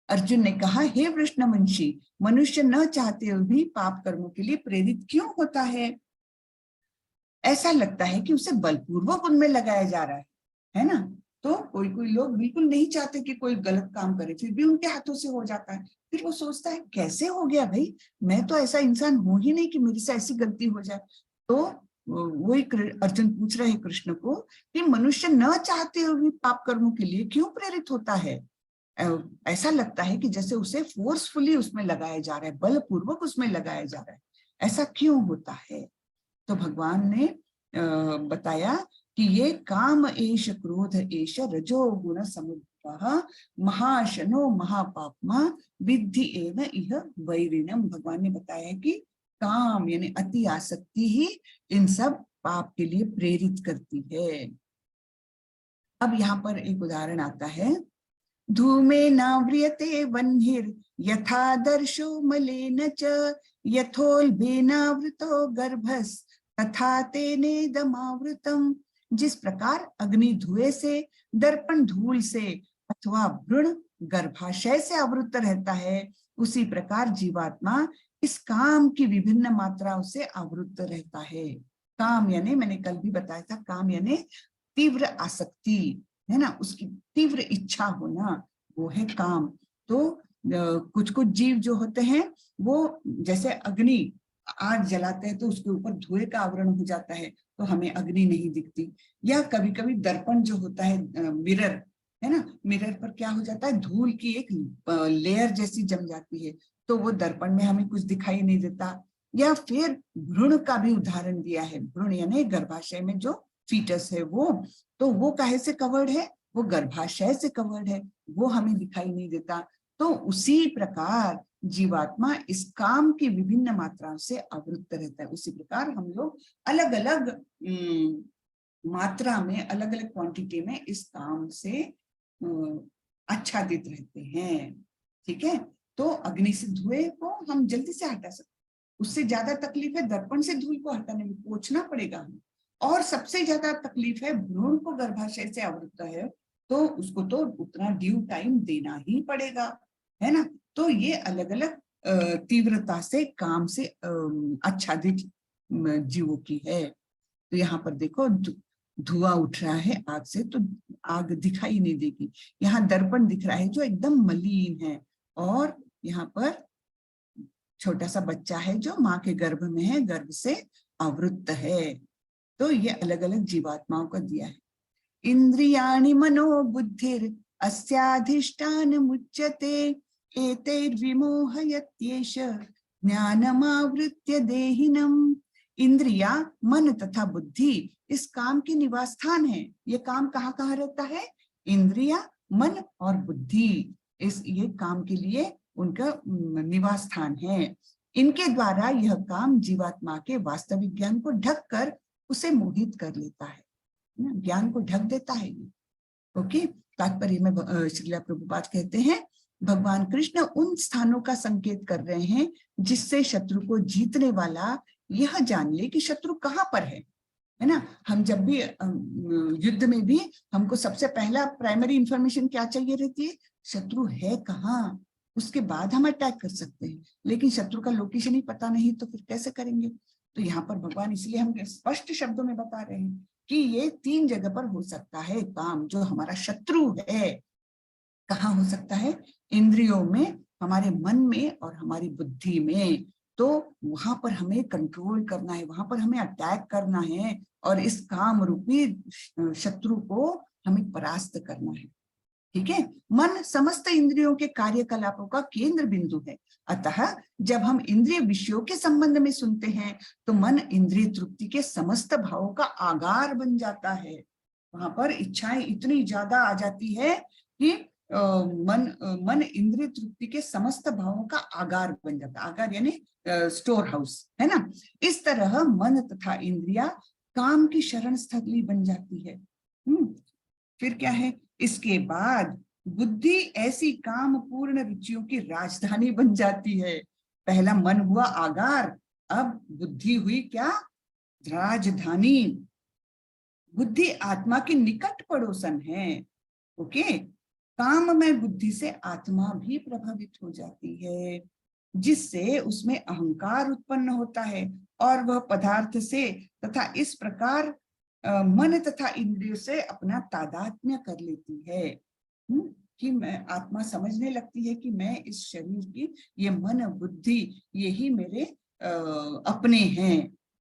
अर्जुन ने कहा, हे वृष्णवंशी, मनुष्य न चाहते हुए भी पाप कर्मों के लिए प्रेरित क्यों होता है? ऐसा लगता है कि उसे बलपूर्वक उनमें लगाया जा रहा है ना। तो कोई कोई लोग बिल्कुल नहीं चाहते कि कोई गलत काम करे, फिर भी उनके हाथों से हो जाता है। फिर वो सोचता है कैसे हो गया भाई, मैं तो ऐसा इंसान हूं ही नहीं कि मेरे से ऐसी गलती हो जाए। तो वही अर्जुन पूछ रहे हैं कृष्ण को कि मनुष्य न चाहते हुए भी पाप कर्मों के लिए क्यों प्रेरित होता है। ऐसा लगता है कि जैसे उसे फोर्सफुली उसमें लगाया जा रहा है, बलपूर्वक उसमें लगाया जा रहा है, ऐसा क्यों होता है। तो भगवान ने बताया कि ये काम एष क्रोध एष रजो गुण समुद्रः महाशनो महापापमा विद्धि एव इह वैरिणम। भगवान ने बताया कि काम यानी अति आसक्ति ही इन सब पाप के लिए प्रेरित करती है। अब यहाँ पर एक उदाहरण आता है, धूमे नाव्रियते वह्निर् यथा दर्शो मलेन च यथोल्बेनावृतो गर्भस् तथा तेनेदमावृतम। जिस प्रकार अग्नि धुएं से, दर्पण धूल से अथवा भ्रूण गर्भाशय से आवृत रहता है, उसी प्रकार जीवात्मा इस काम की विभिन्न मात्राओं से आवृत रहता है। काम यानी मैंने कल भी बताया था, काम यानी तीव्र आसक्ति है ना, उसकी तीव्र इच्छा होना, वो है काम। तो कुछ कुछ जीव जो होते हैं वो जैसे अग्नि, आग जलाते हैं तो उसके ऊपर धुएं का आवरण हो जाता है तो हमें अग्नि नहीं दिखती। या कभी कभी दर्पण जो होता है, मिरर है ना, मिरर पर क्या हो जाता है, धूल की एक लेयर जैसी जम जाती है तो वो दर्पण में हमें कुछ दिखाई नहीं देता। या फिर भ्रूण का भी उदाहरण दिया है, भ्रूण यानी गर्भाशय में जो फीटस है वो, तो वो काहे से कवर्ड है, वो गर्भाशय से कवर्ड है, वो हमें दिखाई नहीं देता। तो उसी प्रकार जीवात्मा इस काम की विभिन्न मात्राओं से आवृत रहता है। उसी प्रकार हम लोग अलग अलग मात्रा में, अलग अलग क्वांटिटी में इस काम से आच्छादित रहते हैं। ठीक है, तो अग्नि से धुएं को हम जल्दी से हटा सकते, उससे ज्यादा तकलीफ है दर्पण से धूल को हटाने में, पोंछना पड़ेगा हमें। और सबसे ज्यादा तकलीफ है भ्रूण को गर्भाशय से आवृत है तो उसको तो उतना ड्यू टाइम देना ही पड़ेगा, है ना। तो ये अलग अलग तीव्रता से काम से आच्छादित जीवों की है। तो यहाँ पर देखो धुआं उठ रहा है आग से तो आग दिखाई नहीं देगी। यहाँ दर्पण दिख रहा है जो एकदम मलिन है, और यहाँ पर छोटा सा बच्चा है जो माँ के गर्भ में है, गर्भ से आवृत है। तो ये अलग अलग जीवात्माओं का दिया है। इंद्रियाणि मनो बुद्धिर अस्याधिष्ठान मुच्यते एतैर्विमोहयत्येष ज्ञानमावृत्य देहिनम्। इंद्रिया, मन तथा बुद्धि इस काम के निवास स्थान है। ये काम कहाँ कहाँ रहता है, इंद्रिया, मन और बुद्धि, इस ये काम के लिए उनका निवास स्थान है। इनके द्वारा यह काम जीवात्मा के वास्तविक ज्ञान को ढककर उसे मोहित कर लेता है, ज्ञान को ढक देता है ये। ओके, तात्पर्य में श्रीला प्रभुपाद कहते हैं भगवान कृष्ण उन स्थानों का संकेत कर रहे हैं जिससे शत्रु को जीतने वाला यह जान ले कि शत्रु कहाँ पर है ना। हम जब भी युद्ध में भी हमको सबसे पहला प्राइमरी इंफॉर्मेशन क्या चाहिए रहती है, शत्रु है कहाँ, उसके बाद हम अटैक कर सकते हैं। लेकिन शत्रु का लोकेशन ही पता नहीं तो फिर कैसे करेंगे। तो यहाँ पर भगवान इसलिए हम स्पष्ट शब्दों में बता रहे हैं कि ये 3 जगह पर हो सकता है काम। जो हमारा शत्रु है कहाँ हो सकता है, इंद्रियों में, हमारे मन में और हमारी बुद्धि में। तो वहां पर हमें कंट्रोल करना है, वहां पर हमें अटैक करना है और इस काम रूपी शत्रु को हमें परास्त करना है। ठीक है, मन समस्त इंद्रियों के कार्यकलापों का केंद्र बिंदु है। अतः जब हम इंद्रिय विषयों के संबंध में सुनते हैं तो मन इंद्रिय तृप्ति के समस्त भावों का आगार बन जाता है। वहां पर इच्छाएं इतनी ज्यादा आ जाती है कि मन इंद्रिय तृप्ति के समस्त भावों का आगार बन जाता है। आगार यानी स्टोर हाउस, है ना। इस तरह मन तथा इंद्रिया काम की शरण स्थली बन जाती है। फिर क्या है, इसके बाद बुद्धि ऐसी काम पूर्ण रुचियों की राजधानी बन जाती है। पहला मन हुआ आगार, अब बुद्धि हुई क्या, राजधानी। बुद्धि आत्मा की निकट पड़ोसन है। ओके, काम में बुद्धि से आत्मा भी प्रभावित हो जाती है जिससे उसमें अहंकार उत्पन्न होता है और वह पदार्थ से तथा इस प्रकार मन तथा इंद्रियों से अपना तादात्म्य कर लेती है, कि मैं आत्मा समझने लगती है कि मैं इस शरीर की, ये मन बुद्धि यही मेरे अपने हैं,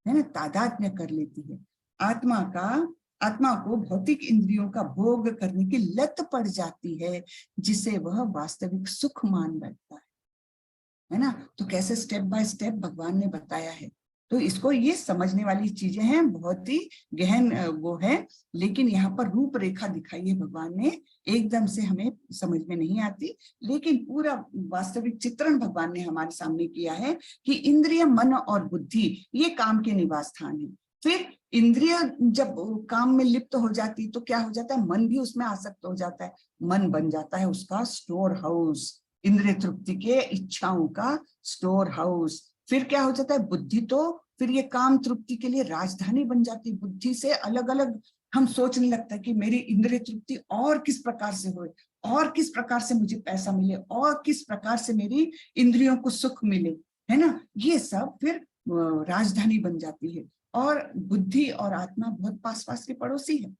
है ना, तादात्म्य कर लेती है। आत्मा को भौतिक इंद्रियों का भोग करने की लत पड़ जाती है, जिसे वह वास्तविक सुख मान बैठता है ना। तो कैसे स्टेप बाय स्टेप भगवान ने बताया है, तो इसको ये समझने वाली चीजें हैं, बहुत ही गहन वो है, लेकिन यहाँ पर रूपरेखा दिखाई है भगवान ने, एकदम से हमें समझ में नहीं आती, लेकिन पूरा वास्तविक चित्रण भगवान ने हमारे सामने किया है कि इंद्रिय, मन और बुद्धि ये काम के निवास स्थान है। फिर इंद्रिय जब काम में लिप्त हो जाती तो क्या हो जाता है, मन भी उसमें आसक्त हो जाता है, मन बन जाता है उसका स्टोर हाउस, इंद्रिय तृप्ति के इच्छाओं का स्टोर हाउस। फिर क्या हो जाता है, बुद्धि तो फिर ये काम तृप्ति के लिए राजधानी बन जाती है। बुद्धि से अलग अलग हम सोचने लगता है कि मेरी इंद्रिय तृप्ति और किस प्रकार से होए, और किस प्रकार से मुझे पैसा मिले, और किस प्रकार से मेरी इंद्रियों को सुख मिले, है ना। ये सब फिर राजधानी बन जाती है, और बुद्धि और आत्मा बहुत पास पास के पड़ोसी है।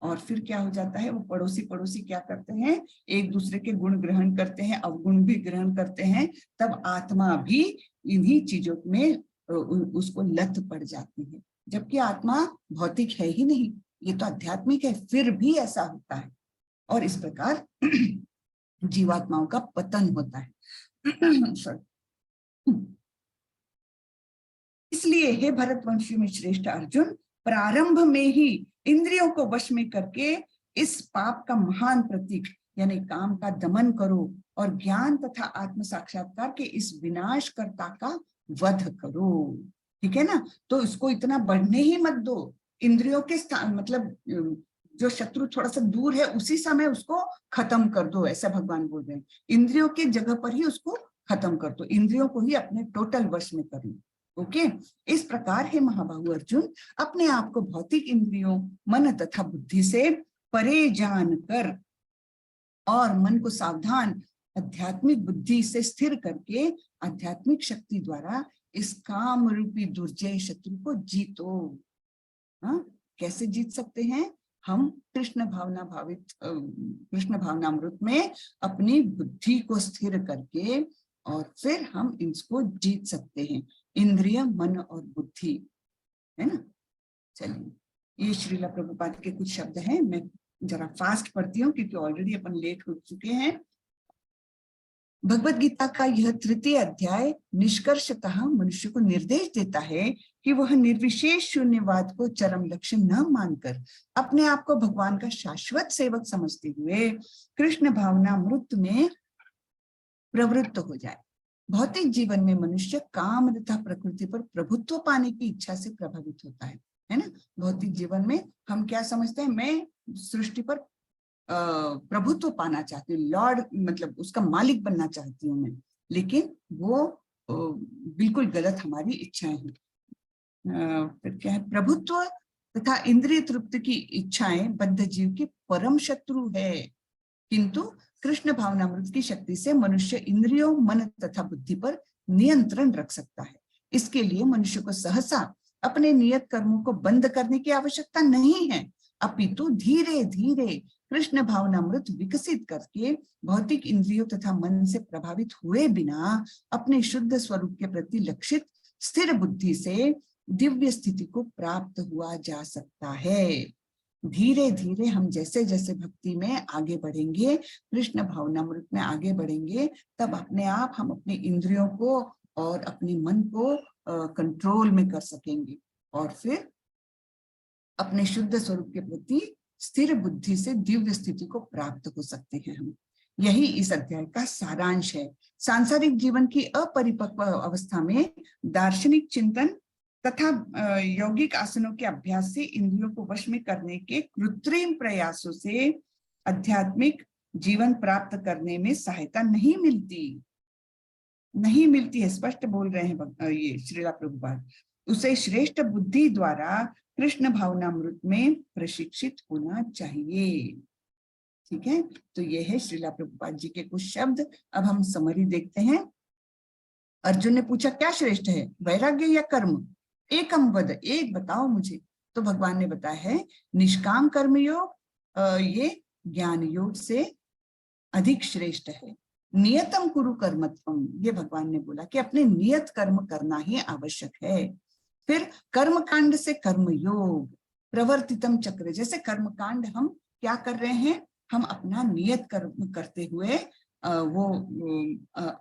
और फिर क्या हो जाता है, वो पड़ोसी क्या करते हैं, एक दूसरे के गुण ग्रहण करते हैं, अवगुण भी ग्रहण करते हैं, तब आत्मा भी इन्हीं चीजों में उसको लत पड़ जाती है, जबकि आत्मा भौतिक है ही नहीं, ये तो आध्यात्मिक है, फिर भी ऐसा होता है। और इस प्रकार जीवात्माओं का पतन होता है। इसलिए हे भरतवंशी में श्रेष्ठ अर्जुन, प्रारंभ में ही इंद्रियों को वश में करके इस पाप का महान प्रतीक यानी काम का दमन करो, और ज्ञान तथा आत्म साक्षात्कार के इस विनाशकर्ता का वध करो। ठीक है ना, तो इसको इतना बढ़ने ही मत दो। इंद्रियों के स्थान मतलब जो शत्रु थोड़ा सा दूर है उसी समय उसको खत्म कर दो, ऐसा भगवान बोल रहे हैं। इंद्रियों के जगह पर ही उसको खत्म कर दो, इंद्रियों को ही अपने टोटल वश में कर लो। ओके, इस प्रकार हे महाबाहु अर्जुन, अपने आप को भौतिक इंद्रियों, मन तथा बुद्धि से परे जान कर और मन को सावधान आध्यात्मिक बुद्धि से स्थिर करके आध्यात्मिक शक्ति द्वारा इस काम रूपी दुर्जय शत्रु को जीतो। हाँ, कैसे जीत सकते हैं हम? कृष्ण भावनामृत में अपनी बुद्धि को स्थिर करके, और फिर हम इसको जीत सकते हैं, इंद्रिय, मन और बुद्धि, है ना। चलिए, ये श्रीला प्रभुपाद के कुछ शब्द हैं, मैं जरा फास्ट पढ़ती हूँ क्योंकि ऑलरेडी अपन लेट हो चुके हैं। भगवत गीता का यह तृतीय अध्याय निष्कर्षतः मनुष्य को निर्देश देता है कि वह निर्विशेष शून्यवाद को चरम लक्ष्य न मानकर अपने आप को भगवान का शाश्वत सेवक समझते हुए कृष्ण भावनामृत में प्रवृत्त हो जाए। भौतिक जीवन में मनुष्य काम तथा प्रकृति पर प्रभुत्व पाने की इच्छा से प्रभावित होता है ना। भौतिक जीवन में हम क्या समझते हैं, मैं सृष्टि पर प्रभुत्व पाना चाहती हूँ, लॉर्ड मतलब उसका मालिक बनना चाहती हूँ मैं, लेकिन वो बिल्कुल गलत हमारी इच्छाएं हैं। फिर क्या है, प्रभुत्व तथा इंद्रिय तृप्ति की इच्छाएं बद्ध जीव की परम शत्रु है, किंतु कृष्ण भावनामृत की शक्ति से मनुष्य इंद्रियों, मन तथा बुद्धि पर नियंत्रण रख सकता है। इसके लिए मनुष्य को सहसा अपने नियत कर्मों को बंद करने की आवश्यकता नहीं है, अपितु धीरे धीरे कृष्ण भावनामृत विकसित करके भौतिक इंद्रियों तथा मन से प्रभावित हुए बिना अपने शुद्ध स्वरूप के प्रति लक्षित स्थिर बुद्धि से दिव्य स्थिति को प्राप्त हुआ जा सकता है। धीरे धीरे हम जैसे जैसे भक्ति में आगे बढ़ेंगे, कृष्ण भावनामृत में आगे बढ़ेंगे, तब अपने आप हम अपने इंद्रियों को और अपने मन को कंट्रोल में कर सकेंगे, और फिर अपने शुद्ध स्वरूप के प्रति स्थिर बुद्धि से दिव्य स्थिति को प्राप्त हो सकते हैं हम। यही इस अध्याय का सारांश है। सांसारिक जीवन की अपरिपक्व अवस्था में दार्शनिक चिंतन तथा यौगिक आसनों के अभ्यास से इंद्रियों को वश में करने के कृत्रिम प्रयासों से आध्यात्मिक जीवन प्राप्त करने में सहायता नहीं मिलती है। स्पष्ट बोल रहे हैं ये श्रीला प्रभुपाद। उसे श्रेष्ठ बुद्धि द्वारा कृष्ण भावनामृत में प्रशिक्षित होना चाहिए। ठीक है, तो ये है श्रीला प्रभुपाद जी के कुछ शब्द। अब हम समरी देखते हैं। अर्जुन ने पूछा क्या श्रेष्ठ है, वैराग्य या कर्म? एकम वद, एक बताओ मुझे। तो भगवान ने बताया है निष्काम कर्म योग ये ज्ञान योग से अधिक श्रेष्ठ है। नियतम कुरु कर्मत्वम, ये भगवान ने बोला कि अपने नियत कर्म करना ही आवश्यक है। फिर कर्म कांड से कर्म योग, प्रवर्तितम चक्र, जैसे कर्म कांड हम क्या कर रहे हैं, हम अपना नियत कर्म करते हुए वो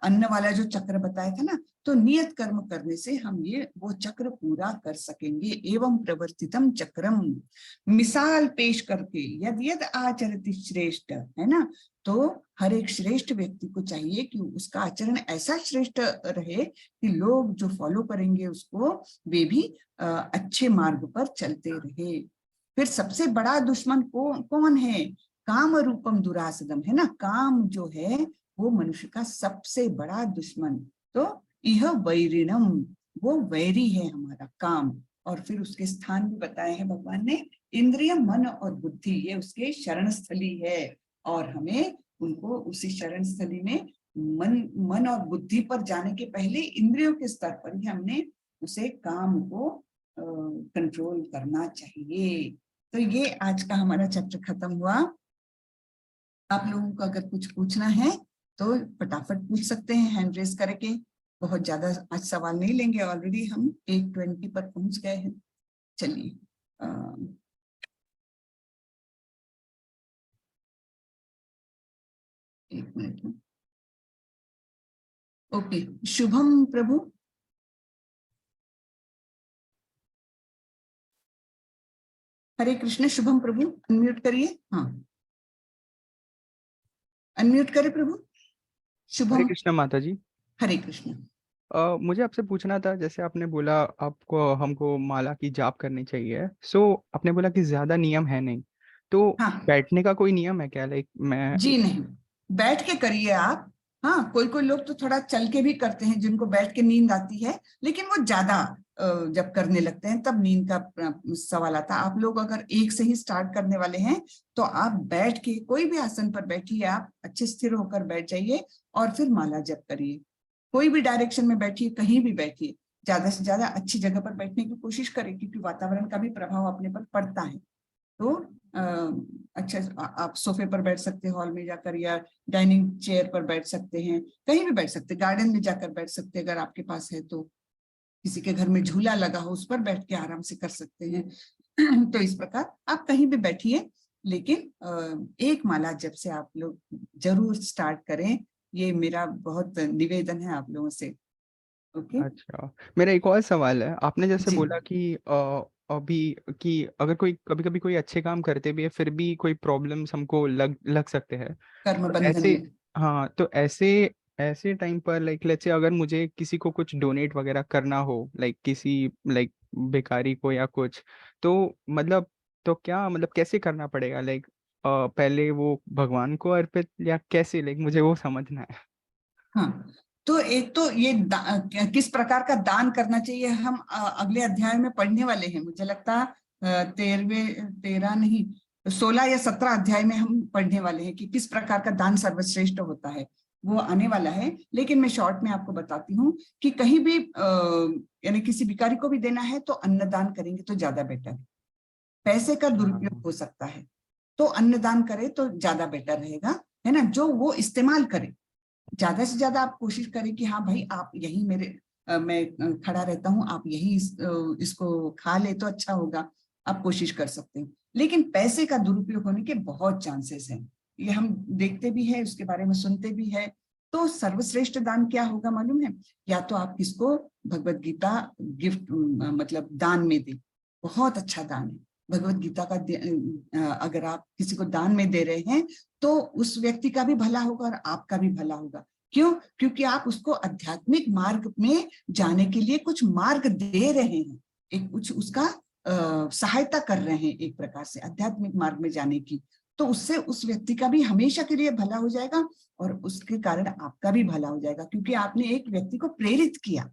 अन्न वाला जो चक्र बताया था ना, तो नियत कर्म करने से हम ये वो चक्र पूरा कर सकेंगे। एवं प्रवर्तितम चक्रम, मिसाल पेश करके यद यद आचरति श्रेष्ठ, है ना, तो हर एक श्रेष्ठ व्यक्ति को चाहिए कि उसका आचरण ऐसा श्रेष्ठ रहे कि लोग जो फॉलो करेंगे उसको, वे भी अच्छे मार्ग पर चलते रहे। फिर सबसे बड़ा दुश्मन कौन है, काम रूपम दुरासदम, है ना, काम जो है वो मनुष्य का सबसे बड़ा दुश्मन। तो यह वैरिणम, वो वैरी है हमारा काम। और फिर उसके स्थान भी बताए हैं भगवान ने, इंद्रिय मन और बुद्धि ये उसके शरण स्थली है, और हमें उनको उसी शरण स्थली में मन और बुद्धि पर जाने के पहले इंद्रियों के स्तर पर ही हमने उसे काम को कंट्रोल करना चाहिए। तो ये आज का हमारा चैप्टर खत्म हुआ। आप लोगों को अगर कुछ पूछना है तो फटाफट पूछ सकते हैं हैंड रेज करके। बहुत ज्यादा आज सवाल नहीं लेंगे, ऑलरेडी हम 8:20 पर पहुंच गए हैं। चलिए एक मिनट में। ओके, शुभम प्रभु, हरे कृष्ण। शुभम प्रभु अनम्यूट करिए। हाँ, अनम्यूट करें प्रभु। हरे शुभम। कृष्ण माता जी। हरे कृष्ण। मुझे आपसे पूछना था, जैसे आपने बोला आपको हमको माला की जाप करनी चाहिए, सो आपने बोला कि ज्यादा नियम है नहीं, तो हाँ बैठने का कोई नियम है क्या? लाइक मैं जी नहीं, बैठ के करिए आप। हाँ, कोई कोई लोग तो थोड़ा चल के भी करते हैं जिनको बैठ के नींद आती है, लेकिन वो ज्यादा जब करने लगते हैं तब नींद का सवाल आता है। आप लोग अगर एक से ही स्टार्ट करने वाले हैं तो आप बैठ के कोई भी आसन पर बैठिए, आप अच्छे स्थिर होकर बैठ जाइए और फिर माला जप करिए। कोई भी डायरेक्शन में बैठिए, कहीं भी बैठिए, ज्यादा से ज्यादा अच्छी जगह पर बैठने की कोशिश करें, क्योंकि वातावरण का भी प्रभाव अपने पर पड़ता है। तो अच्छा, आप सोफे पर बैठ सकते हैं हॉल में जाकर, या डाइनिंग चेयर पर बैठ सकते हैं, कहीं भी बैठ सकते हैं, गार्डन में जाकर बैठ सकते हैं अगर आपके पास है तो, किसी के घर में झूला लगा हो उस पर बैठ के आराम से कर सकते हैं। तो इस प्रकार आप कहीं भी बैठिए, लेकिन एक माला जब से आप लोग जरूर स्टार्ट करें, ये मेरा बहुत निवेदन है आप लोगों से। ओके अच्छा, मेरा एक और सवाल है। आपने जैसे जी। बोला कि अभी कि अगर कोई कभी कभी कोई अच्छे काम करते भी है फिर भी कोई प्रॉब्लम्स हमको लग लग सकते हैं, कर्म तो बंधन ऐसे, में। हाँ, तो ऐसे ऐसे टाइम पर लाइक लेट्स से अगर मुझे किसी को कुछ डोनेट वगैरह करना हो, लाइक किसी लाइक भिखारी को या कुछ, तो मतलब तो क्या मतलब कैसे करना पड़ेगा? लाइक पहले वो भगवान को अर्पित या कैसे? लाइक मुझे वो समझना है। हाँ, तो एक तो ये किस प्रकार का दान करना चाहिए हम अगले अध्याय में पढ़ने वाले हैं। मुझे लगता है 13 नहीं, 16 या 17 अध्याय में हम पढ़ने वाले हैं कि किस प्रकार का दान सर्वश्रेष्ठ होता है, वो आने वाला है। लेकिन मैं शॉर्ट में आपको बताती हूँ कि कहीं भी यानी किसी भिखारी को भी देना है तो अन्नदान करेंगे तो ज्यादा बेटर है। पैसे का दुरुपयोग हो सकता है, तो अन्नदान करे तो ज्यादा बेटर रहेगा, है ना, जो वो इस्तेमाल करे। ज्यादा से ज्यादा आप कोशिश करें कि हाँ भाई आप यही मैं खड़ा रहता हूँ, आप यही इसको खा ले तो अच्छा होगा, आप कोशिश कर सकते हैं। लेकिन पैसे का दुरुपयोग होने के बहुत चांसेस हैं, ये हम देखते भी है, उसके बारे में सुनते भी है। तो सर्वश्रेष्ठ दान क्या होगा मालूम है? या तो आप किसको भगवत गीता गिफ्ट मतलब दान में दें, बहुत अच्छा दान है भगवत गीता का। अगर आप किसी को दान में दे रहे हैं तो उस व्यक्ति का भी भला होगा और आपका भी भला होगा। क्यों? क्योंकि आप उसको आध्यात्मिक मार्ग में जाने के लिए कुछ मार्ग दे रहे हैं, एक कुछ उसका सहायता कर रहे हैं एक प्रकार से आध्यात्मिक मार्ग में जाने की। तो उससे उस व्यक्ति का भी हमेशा के लिए भला हो जाएगा और उसके कारण आपका भी भला हो जाएगा, क्योंकि आपने एक व्यक्ति को प्रेरित किया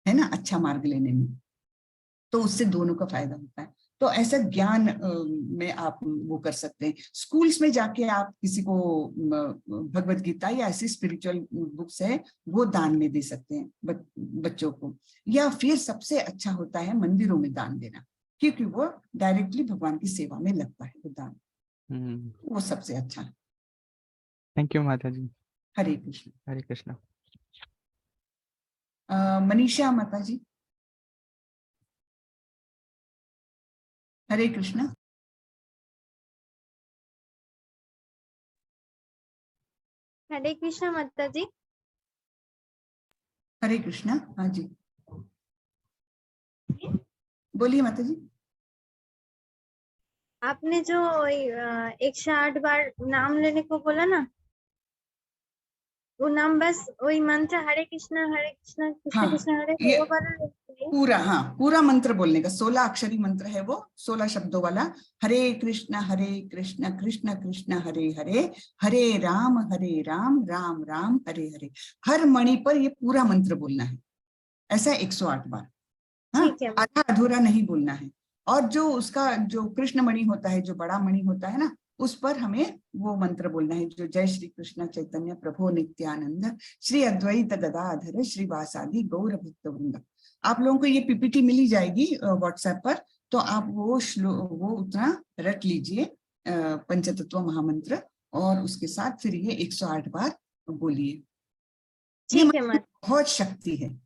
है ना अच्छा मार्ग लेने में। तो उससे दोनों का फायदा होता है। तो ऐसा ज्ञान में आप वो कर सकते हैं। स्कूल्स में जाके आप किसी को भगवत गीता या ऐसी स्पिरिचुअल बुक्स है वो दान में दे सकते हैं बच्चों को। या फिर सबसे अच्छा होता है मंदिरों में दान देना, क्योंकि वो डायरेक्टली भगवान की सेवा में लगता है वो दान, वो सबसे अच्छा है। थैंक यू माता जी। हरे कृष्ण। हरे कृष्णा। मनीषा माता जी, हरे कृष्ण। हरे कृष्णा माता जी। हरे कृष्णा। हाँ जी, बोलिए माता जी। आपने जो 108 बार नाम लेने को बोला ना, वो नाम बस वही मंत्र हरे कृष्णा कृष्ण हाँ, कृष्ण हरे, ये वो वाला लेते हैं? पूरा, हाँ पूरा मंत्र बोलने का, 16 अक्षरी मंत्र है वो, 16 शब्दों वाला। हरे कृष्ण कृष्ण कृष्ण हरे हरे, हरे राम राम राम हरे हरे। हर मणि पर ये पूरा मंत्र बोलना है, ऐसा 108 बार। हाँ, ठीक है। आधा अधूरा नहीं बोलना है। और जो उसका जो कृष्ण मणि होता है, जो बड़ा मणि होता है ना, उस पर हमें वो मंत्र बोलना है जो जय श्री कृष्ण चैतन्य प्रभु नित्यानंद श्री अद्वैत गदाधर श्रीवासादि गौर भक्त वृंद। आप लोगों को ये पीपीटी मिली जाएगी व्हाट्सएप पर, तो आप वो उतना रट लीजिए पंचतत्व महामंत्र, और उसके साथ फिर ये 108 बार बोलिए। ये ठीक है मंत्र बहुत शक्ति है,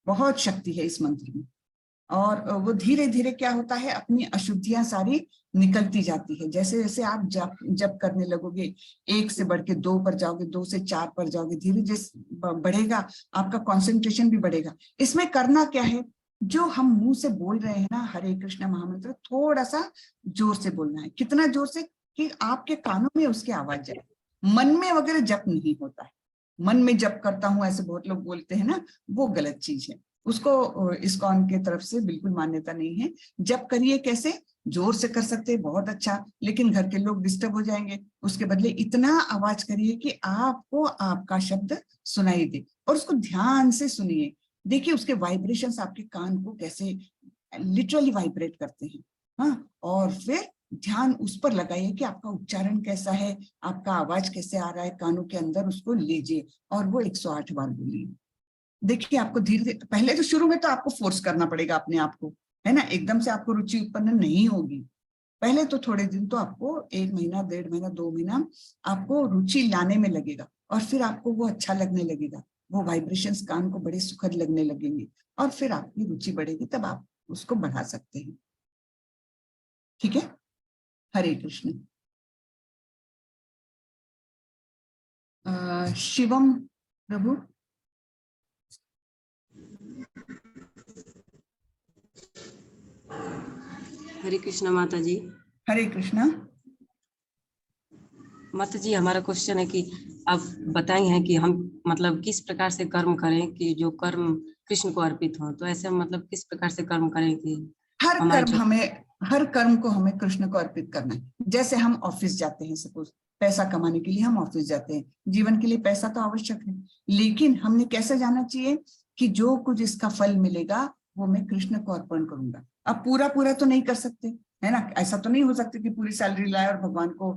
बहुत शक्ति है इस मंत्र में। और वो धीरे धीरे क्या होता है, अपनी अशुद्धियां सारी निकलती जाती है। जैसे जैसे आप जप करने लगोगे, 1 से बढ़ के 2 पर जाओगे, 2 से 4 पर जाओगे, धीरे जैसे बढ़ेगा आपका कंसंट्रेशन भी बढ़ेगा। इसमें करना क्या है, जो हम मुंह से बोल रहे हैं ना हरे कृष्ण महामंत्र, थोड़ा सा जोर से बोलना है। कितना जोर से कि आपके कानों में उसकी आवाज जाए। मन में वगैरह जप नहीं होता है, मन में जप करता हूं ऐसे बहुत लोग बोलते हैं ना, वो गलत चीज है, उसको इस्कॉन के तरफ से बिल्कुल मान्यता नहीं है। जब करिए कैसे, जोर से कर सकते हैं बहुत अच्छा, लेकिन घर के लोग डिस्टर्ब हो जाएंगे। उसके बदले इतना आवाज करिए कि आपको आपका शब्द सुनाई दे, और उसको ध्यान से सुनिए। देखिए उसके वाइब्रेशंस आपके कान को कैसे लिटरली वाइब्रेट करते हैं। हाँ, और फिर ध्यान उस पर लगाइए कि आपका उच्चारण कैसा है, आपका आवाज कैसे आ रहा है कानों के अंदर, उसको लीजिए और वो 108 बार बोलिए। देखिए आपको धीरे धीरे, पहले तो शुरू में तो आपको फोर्स करना पड़ेगा अपने आप को, है ना, एकदम से आपको रुचि उत्पन्न नहीं होगी। पहले तो थोड़े दिन तो आपको 1 महीना 1.5 महीना 2 महीना आपको रुचि लाने में लगेगा, और फिर आपको वो अच्छा लगने लगेगा, वो वाइब्रेशंस कान को बड़े सुखद लगने लगेंगे, और फिर आपकी रुचि बढ़ेगी, तब आप उसको बढ़ा सकते हैं। ठीक है, हरे कृष्ण। शिवम प्रभु। हरे कृष्णा माता जी। हरे कृष्णा। माता जी, हमारा क्वेश्चन है कि आप बताएंगे हैं कि हम मतलब किस प्रकार से कर्म करें कि जो कर्म कृष्ण को अर्पित हो। तो ऐसे मतलब किस प्रकार से कर्म करें कि हर कर्म को हमें कृष्ण को अर्पित करना है। जैसे हम ऑफिस जाते हैं, सपोज पैसा कमाने के लिए हम ऑफिस जाते हैं, जीवन के लिए पैसा तो आवश्यक है, लेकिन हमने कैसे जाना चाहिए कि जो कुछ इसका फल मिलेगा वो मैं कृष्ण को अर्पण करूंगा। अब पूरा पूरा तो नहीं कर सकते, है ना, ऐसा तो नहीं हो सकता कि पूरी सैलरी लाए और भगवान को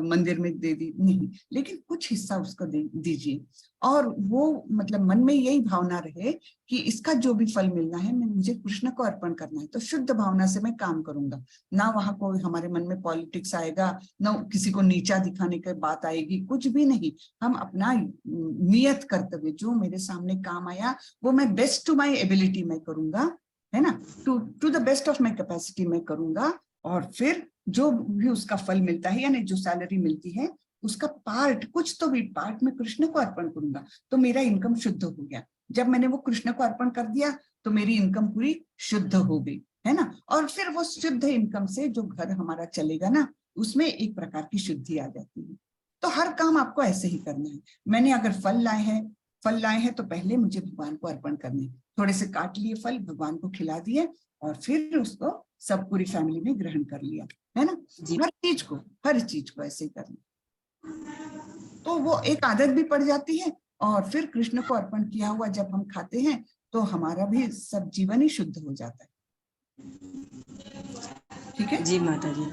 मंदिर में दे दी, नहीं, लेकिन कुछ हिस्सा उसको दीजिए। और वो मतलब मन में यही भावना रहे कि इसका जो भी फल मिलना है मुझे कृष्ण को अर्पण करना है, तो शुद्ध भावना से मैं काम करूंगा। ना वहां कोई हमारे मन में पॉलिटिक्स आएगा, ना किसी को नीचा दिखाने की बात आएगी, कुछ भी नहीं। हम अपना नियत कर्तव्य जो मेरे सामने काम आया वो मैं बेस्ट टू माई एबिलिटी में करूंगा, है ना, to the best of my capacity में करूंगा। और फिर जो भी उसका फल मिलता है, यानी जो सैलरी मिलती है उसका पार्ट, कुछ तो भी पार्ट में कृष्ण को अर्पण करूंगा, तो मेरा इनकम शुद्ध हो गया। जब मैंने वो कृष्ण को अर्पण कर दिया तो मेरी इनकम पूरी शुद्ध हो गई, है ना। और फिर वो शुद्ध इनकम से जो घर हमारा चलेगा ना, उसमें एक प्रकार की शुद्धि आ जाती है। तो हर काम आपको ऐसे ही करना है। मैंने अगर फल लाए हैं तो पहले मुझे भगवान को अर्पण करने, थोड़े से काट लिए फल, भगवान को खिला दिए, और फिर उसको सब पूरी फैमिली ने ग्रहण कर लिया, है ना। हर चीज को ऐसे ही करना, तो वो एक आदत भी पड़ जाती है। और फिर कृष्ण को अर्पण किया हुआ जब हम खाते हैं तो हमारा भी सब जीवन ही शुद्ध हो जाता है। ठीक है जी माता जी।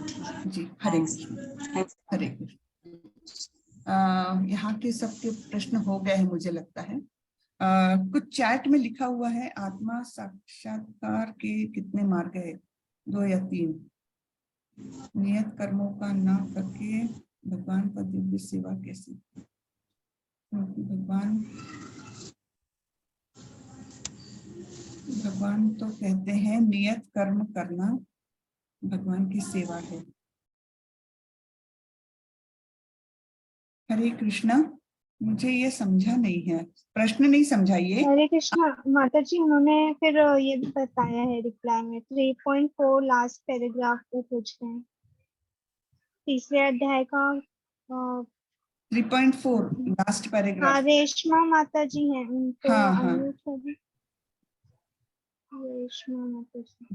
जी, हरे कृष्ण। हरे कृष्ण। यहाँ के सबके प्रश्न हो गए हैं मुझे लगता है। कुछ चैट में लिखा हुआ है, आत्मा साक्षात्कार के कितने मार्ग है। 2 या 3। नियत कर्मों का ना करके भगवान का दिव्य सेवा कैसे, क्योंकि भगवान तो कहते हैं नियत कर्म करना भगवान की सेवा है। हरे कृष्णा, मुझे ये समझा नहीं है, प्रश्न नहीं समझाइए। हरे कृष्णा माता जी, उन्होंने फिर ये भी बताया है रिप्लाई में 3.4 लास्ट पैराग्राफ को पूछ रहे हैं, तीसरे अध्याय का 3.4 लास्ट पैराग्राफ। रेशमा माता जी हैं, उनको हाँ। अनम्यूट कर दें। रेशमा माता जी,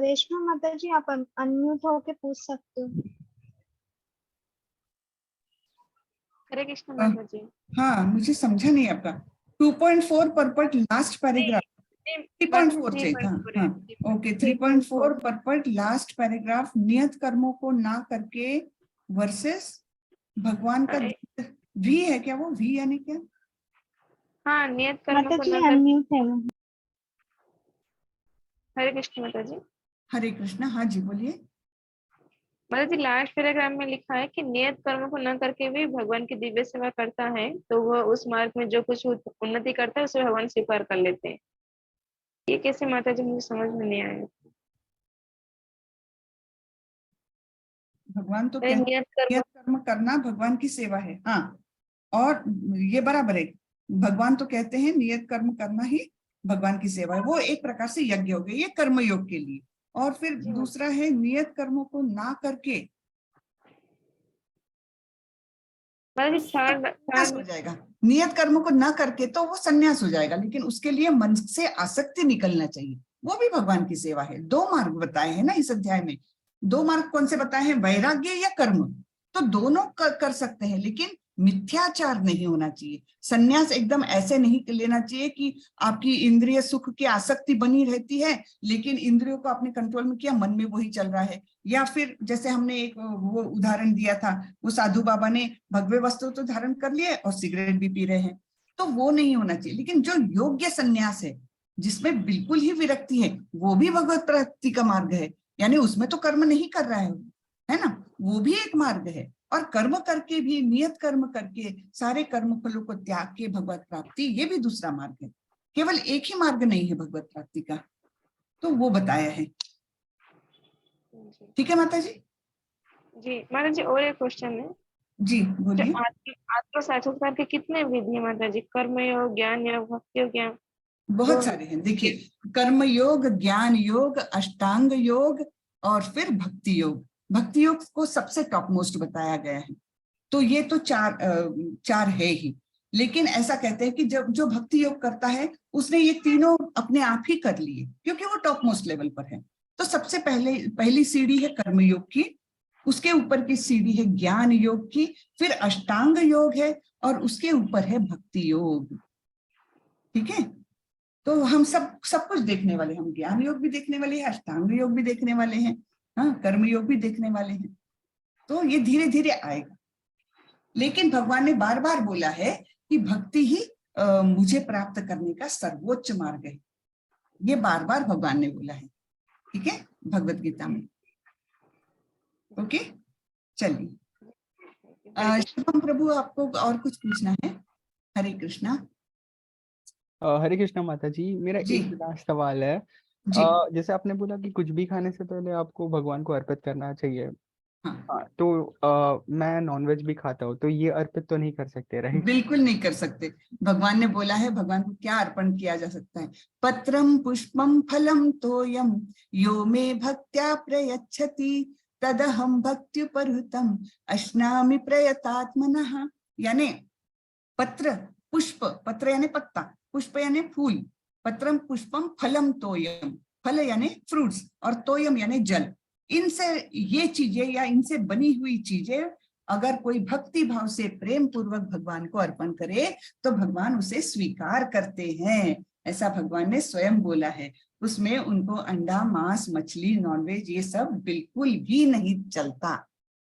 रेशमा माता जी आप अनम्यूट होके पूछ सकते हो। हरे कृष्ण माता जी। हाँ, मुझे समझा नहीं आपका। 2.4 परपट लास्ट पैराग्राफ। 3.4 से था। हाँ, ओके। 3.4 परपट लास्ट पैराग्राफ, नियत कर्मों को ना करके वर्सेस भगवान का वी है क्या? वो वी यानी क्या? हाँ, नियत कर्म माता को जी ना कर। अनम्यूट है वो। हरे कृष्ण माता जी। हरे कृष्णा, हाँ जी बोलिए। माता जी, लास्ट पैराग्राफ में लिखा है कि नियत कर्म को न करके भी भगवान की दिव्य सेवा करता है, तो वह उस मार्ग में जो कुछ उन्नति करता है उसे भगवान स्वीकार कर लेते हैं। ये कैसे माता जी, मुझे समझ में नहीं आया। भगवान तो कहते हैं नियत नियत कर्म करना भगवान की सेवा है। हाँ, और ये बराबर है। भगवान तो कहते हैं नियत कर्म करना ही भगवान की सेवा है। वो एक प्रकार से यज्ञ हो गया, ये कर्म योग के लिए। और फिर दूसरा है नियत कर्मों को ना करके संन्यास हो जाएगा। नियत कर्म को ना करके तो वो संन्यास हो जाएगा, लेकिन उसके लिए मन से आसक्ति निकलना चाहिए, वो भी भगवान की सेवा है। 2 मार्ग बताए हैं ना इस अध्याय में। 2 मार्ग कौन से बताए हैं? वैराग्य या कर्म। तो दोनों कर सकते हैं, लेकिन मिथ्याचार नहीं होना चाहिए। संन्यास एकदम ऐसे नहीं लेना चाहिए कि आपकी इंद्रिय सुख की आसक्ति बनी रहती है, लेकिन इंद्रियों को आपने कंट्रोल में किया, मन में वही चल रहा है। या फिर जैसे हमने एक वो उदाहरण दिया था, वो साधु बाबा ने भगवे वस्त्र तो धारण कर लिए और सिगरेट भी पी रहे हैं, तो वो नहीं होना चाहिए। लेकिन जो योग्य संन्यास है, जिसमें बिल्कुल ही विरक्ति है, वो भी भगवत प्राप्ति का मार्ग है। यानी उसमें तो कर्म नहीं कर रहा है ना, वो भी एक मार्ग है। और कर्म करके भी, नियत कर्म करके सारे कर्म फलों को त्याग के भगवत प्राप्ति, ये भी दूसरा मार्ग है। केवल एक ही मार्ग नहीं है भगवत प्राप्ति का, तो वो बताया है। ठीक है माता जी? जी माता जी, और एक क्वेश्चन है जी बोलिए। आत्म साक्षात्कार के कितने विधि है माता जी? कर्म योग, ज्ञान योग, भक्ति योग, ज्ञान? बहुत सारे हैं। देखिए, कर्म योग, ज्ञान योग, अष्टांग योग और फिर भक्ति योग। भक्ति योग को सबसे टॉप मोस्ट बताया गया है। तो ये तो चार है ही। लेकिन ऐसा कहते हैं कि जब जो भक्ति योग करता है उसने ये तीनों अपने आप ही कर लिए, क्योंकि वो टॉप मोस्ट लेवल पर है। तो सबसे पहली सीढ़ी है कर्म योग की, उसके ऊपर की सीढ़ी है ज्ञान योग की, फिर अष्टांग योग है और उसके ऊपर है भक्ति योग। ठीक है, तो हम सब कुछ देखने वाले, हम ज्ञान योग भी देखने वाले हैं, अष्टांग योग भी देखने वाले हैं, हाँ, कर्म योग भी देखने वाले हैं। तो ये धीरे धीरे आएगा। लेकिन भगवान ने बार बार बोला है कि भक्ति ही मुझे प्राप्त करने का सर्वोच्च मार्ग है। ये बार बार भगवान ने बोला है। ठीक है, भगवत गीता में। ओके, चलिए। शुभम प्रभु, आपको और कुछ पूछना है? हरे कृष्णा। हरे कृष्णा माता जी, मेरा जी। एक लास्ट सवाल है। जी। जैसे आपने बोला कि कुछ भी खाने से पहले आपको भगवान को अर्पित करना चाहिए। हाँ, तो मैं नॉनवेज भी खाता हूँ, तो ये अर्पित तो नहीं कर सकते, राइट? बिल्कुल नहीं कर सकते। भगवान ने बोला है, भगवान को क्या अर्पण किया जा सकता है? पत्रम पुष्पम फलम तोयम यो मे भक्त्या प्रयच्छति तदहम भक्त्युपहृतम अश्नामि प्रयतात्मनः। यानी पत्र पुष्प, पत्र यानी पत्ता, पुष्प यानी फूल, पत्रम पुष्पम फलम तोयम, फल यानी फ्रूट्स और तोयम यानी जल। इनसे ये चीजें या इनसे बनी हुई चीजें अगर कोई भक्ति भाव से प्रेम पूर्वक भगवान को अर्पण करे तो भगवान उसे स्वीकार करते हैं। ऐसा भगवान ने स्वयं बोला है। उसमें उनको अंडा, मांस, मछली, नॉनवेज ये सब बिल्कुल भी नहीं चलता,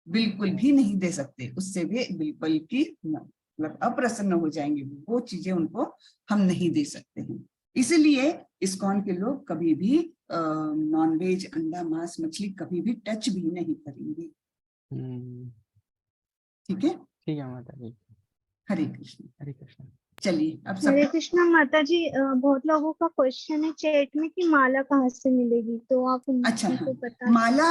बिल्कुल भी नहीं दे सकते। उससे भी बिल्कुल की मतलब अप्रसन्न हो जाएंगे, वो चीजें उनको हम नहीं दे सकते हैं। इसीलिए इस्कॉन के लोग कभी भी नॉनवेज, अंडा, मांस, मछली कभी भी टच भी नहीं करेंगे। ठीक है, ठीक है माता जी। हरे कृष्ण। हरे कृष्ण। चलिए अब हरे सब कृष्णा माता जी, बहुत लोगों का क्वेश्चन है चैट में कि माला कहाँ से मिलेगी, तो आप अच्छा, उनको हाँ, बता माला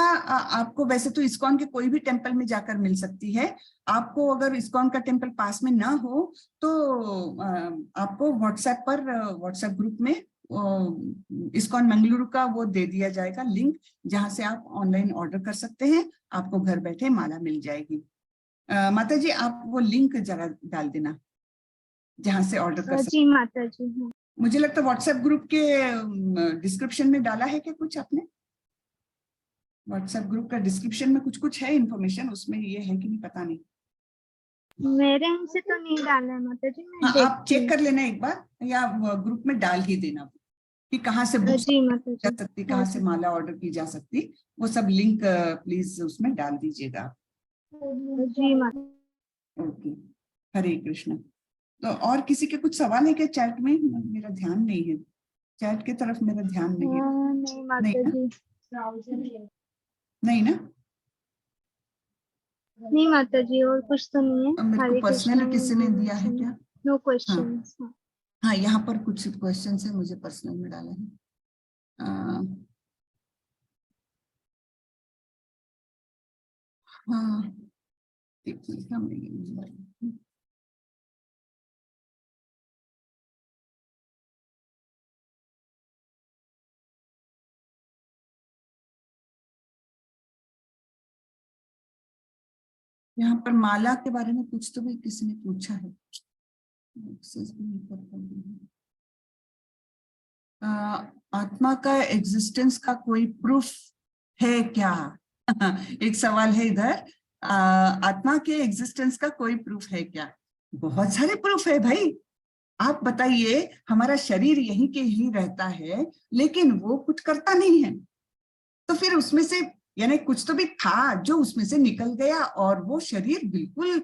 आपको वैसे तो इस्कॉन के कोई भी टेम्पल में जाकर मिल सकती है। आपको अगर इस्कॉन का टेम्पल पास में ना हो तो आपको व्हाट्सएप पर, व्हाट्सएप ग्रुप में इस्कॉन मंगलुरु का वो दे दिया जाएगा लिंक, जहां से आप ऑनलाइन ऑर्डर कर सकते हैं। आपको घर बैठे माला मिल जाएगी। माता जी आप वो लिंक जरा डाल देना जहां से ऑर्डर कर सकते। जी माता जी। हाँ मुझे लगता है व्हाट्सएप ग्रुप के डिस्क्रिप्शन में डाला है क्या कुछ आपने? व्हाट्सएप ग्रुप का डिस्क्रिप्शन में कुछ कुछ है इंफॉर्मेशन, उसमें ये है कि नहीं पता नहीं। मेरे यहाँ से तो नहीं डाला है माता जी, मैं हाँ, आप देखती चेक हूँ। कर लेना एक बार, या ग्रुप में डाल ही देना कि कहाँ से बुक्स जी माता जा जी। सकती, कहाँ से माला ऑर्डर की जा सकती, वो सब लिंक प्लीज उसमें डाल दीजिएगा। जी माता। ओके, हरे कृष्ण। तो और किसी के कुछ सवाल है क्या चैट में? मेरा ध्यान नहीं है, चैट की तरफ मेरा ध्यान नहीं है। नहीं माता ना? जी। नहीं ना? नहीं माता जी, और कुछ तो नहीं है। अब मेरे को हरे कृष्णा पर्सनली किसी ने दिया है क्या? नो हाँ क्वेश्चंस। हाँ, यहाँ पर कुछ क्वेश्चन है, मुझे पर्सनल में डाला है। हाँ ठीक है, यहाँ पर माला के बारे में कुछ तो भी किसी ने पूछा है। आत्मा का एग्जिस्टेंस का कोई प्रूफ है क्या? एक सवाल है इधर। आत्मा के एग्जिस्टेंस का कोई प्रूफ है क्या? बहुत सारे प्रूफ है भाई। आप बताइए, हमारा शरीर यहीं के यहीं रहता है लेकिन वो कुछ करता नहीं है, तो फिर उसमें से यानी कुछ तो भी था जो उसमें से निकल गया, और वो शरीर बिल्कुल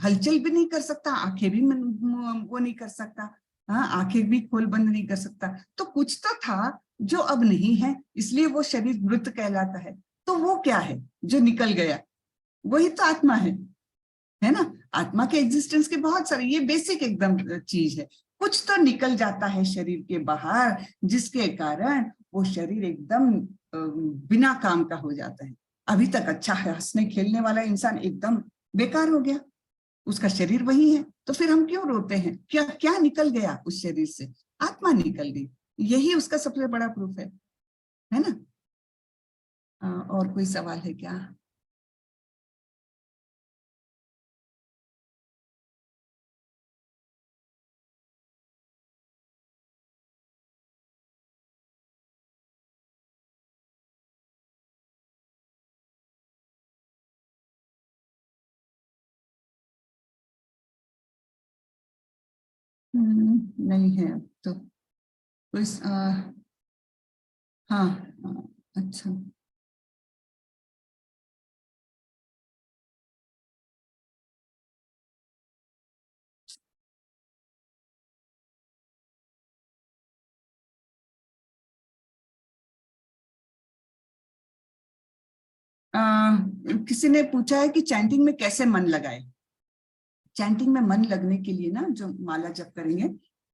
हलचल भी नहीं कर सकता, आंखें भी वो नहीं कर सकता, हाँ आंखें भी खोल बंद नहीं कर सकता, तो कुछ तो था जो अब नहीं है, इसलिए वो शरीर मृत कहलाता है। तो वो क्या है जो निकल गया? वही तो आत्मा है ना? आत्मा के एग्जिस्टेंस के बहुत सारे, ये बेसिक एकदम चीज है। कुछ तो निकल जाता है शरीर के बाहर जिसके कारण वो शरीर एकदम बिना काम का हो जाता है। अभी तक अच्छा है, हंसने खेलने वाला इंसान एकदम बेकार हो गया, उसका शरीर वही है, तो फिर हम क्यों रोते हैं? क्या क्या निकल गया उस शरीर से? आत्मा निकल गई, यही उसका सबसे बड़ा प्रूफ है ना? और कोई सवाल है क्या? नहीं है तो कोई हाँ, अच्छा। किसी ने पूछा है कि चैंटिंग में कैसे मन लगाए। चैंटिंग में मन लगने के लिए ना, जो माला जप करेंगे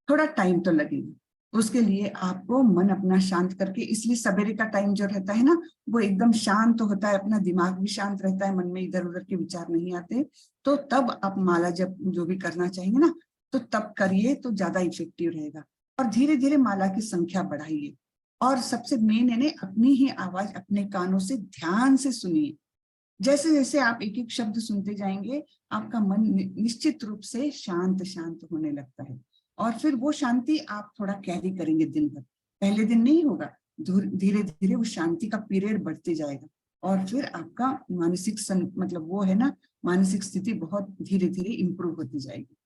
थोड़ा टाइम तो लगेगा, उसके लिए आपको मन अपना शांत करके, इसलिए सवेरे का टाइम जो रहता है ना वो एकदम शांत होता है, अपना दिमाग भी शांत रहता है, मन में इधर उधर के विचार नहीं आते, तो तब आप माला जप जो भी करना चाहेंगे ना तो तब करिए तो ज्यादा इफेक्टिव रहेगा। और धीरे धीरे माला की संख्या बढ़ाइए, और सबसे मेन है अपनी ही आवाज अपने कानों से ध्यान से सुनिए। जैसे जैसे आप एक एक शब्द सुनते जाएंगे आपका मन निश्चित रूप से शांत शांत होने लगता है, और फिर वो शांति आप थोड़ा कैरी करेंगे दिन भर। पहले दिन नहीं होगा, धीरे धीरे वो शांति का पीरियड बढ़ते जाएगा, और फिर आपका मानसिक मतलब वो है ना, मानसिक स्थिति बहुत धीरे धीरे इम्प्रूव होती जाएगी।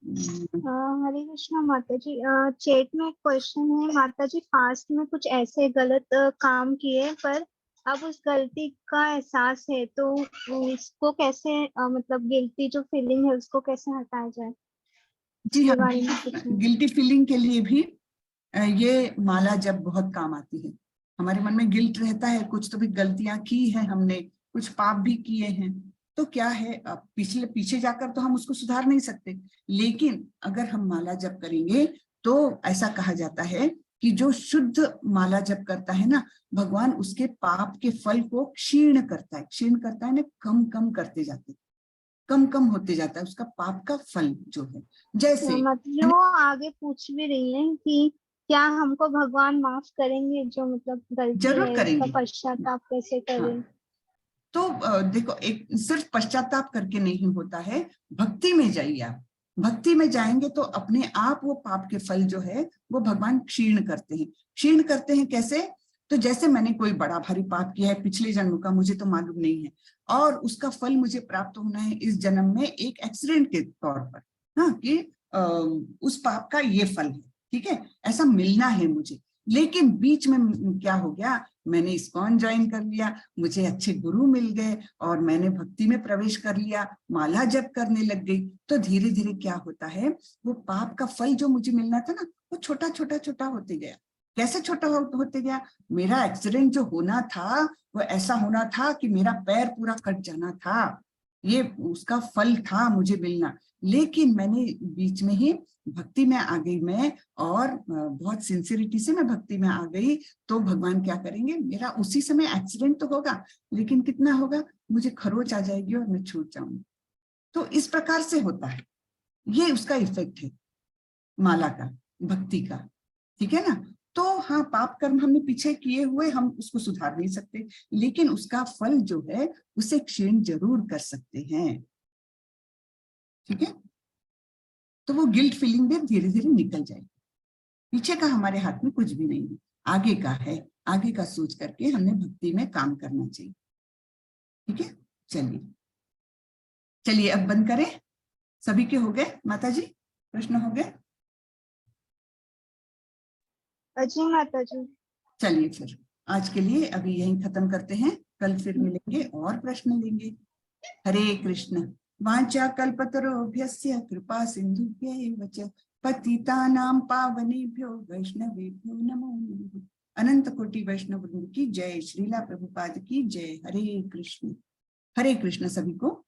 हरे कृष्णा माता जी, चैट में एक क्वेश्चन है माता जी, फास्ट में कुछ ऐसे गलत काम किए पर अब उस गलती का एहसास है, तो इसको कैसे मतलब गिल्टी जो फीलिंग है उसको कैसे हटाया जाए? जी हाँ, बारे में कुछ नहीं। गिल्टी फीलिंग के लिए भी ये माला जब बहुत काम आती है। हमारे मन में गिल्ट रहता है, कुछ तो भी गलतियां की हैं हमने, कुछ पाप भी किए हैं, तो क्या है, अब पीछे जाकर तो हम उसको सुधार नहीं सकते, लेकिन अगर हम माला जप करेंगे तो ऐसा कहा जाता है कि जो शुद्ध माला जप करता है ना, भगवान उसके पाप के फल को क्षीण करता है ना, कम कम करते जाते, कम कम होते जाता है उसका पाप का फल जो है। जैसे मतलब वो आगे पूछ भी रही है कि क्या हमको भगवान माफ करेंगे जो मतलब गलती जरूर है, करेंगे। उसका पश्चाताप कैसे करें? हाँ। तो देखो, एक सिर्फ पश्चाताप करके नहीं होता है, भक्ति में जाइए आप, भक्ति में जाएंगे तो अपने आप वो पाप के फल जो है वो भगवान क्षीण करते हैं। कैसे? तो जैसे मैंने कोई बड़ा भारी पाप किया है पिछले जन्म का, मुझे तो मालूम नहीं है, और उसका फल मुझे प्राप्त होना है इस जन्म में एक एक्सीडेंट के तौर पर, हाँ, कि उस पाप का ये फल है, ठीक है, ऐसा मिलना है मुझे। लेकिन बीच में क्या हो गया, मैंने इस्कॉन ज्वाइन कर लिया, मुझे अच्छे गुरु मिल गए और मैंने भक्ति में प्रवेश कर लिया, माला जप करने लग गई, तो धीरे धीरे क्या होता है, वो पाप का फल जो मुझे मिलना था ना, वो छोटा छोटा होते गया। कैसे छोटा होते गया? मेरा एक्सीडेंट जो होना था वो ऐसा होना था कि मेरा पैर पूरा कट जाना था, ये उसका फल था मुझे मिलना। लेकिन मैंने बीच में ही भक्ति में आ गई मैं, और बहुत सिंसियरिटी से मैं भक्ति में आ गई, तो भगवान क्या करेंगे, मेरा उसी समय एक्सीडेंट तो होगा, लेकिन कितना होगा, मुझे खरोच आ जाएगी और मैं छूट जाऊंगी। तो इस प्रकार से होता है, ये उसका इफेक्ट है माला का, भक्ति का, ठीक है ना। तो हाँ, पाप कर्म हमने पीछे किए हुए, हम उसको सुधार नहीं सकते, लेकिन उसका फल जो है उसे क्षीण जरूर कर सकते हैं, ठीक है। तो वो गिल्ट फीलिंग भी धीरे धीरे निकल जाएगी। पीछे का हमारे हाथ में कुछ भी नहीं है, आगे का है, आगे का सोच करके हमने भक्ति में काम करना चाहिए, ठीक है। चलिए अब बंद करें। सभी के हो गए माता जी, प्रश्न हो गए? जी माता जी। चलिए फिर आज के लिए अभी यहीं खत्म करते हैं, कल फिर मिलेंगे और प्रश्न लेंगे। हरे कृष्ण। वाचा कल्पतरुभ्यस्य कृपा सिंधुभ्यैव च पतितानां पावनेभ्यो वैष्णवेभ्यो नमो नमः। अनंत कोटि वैष्णव वृंद की जय, श्रीला प्रभुपाद की जय। हरे कृष्ण सभी को।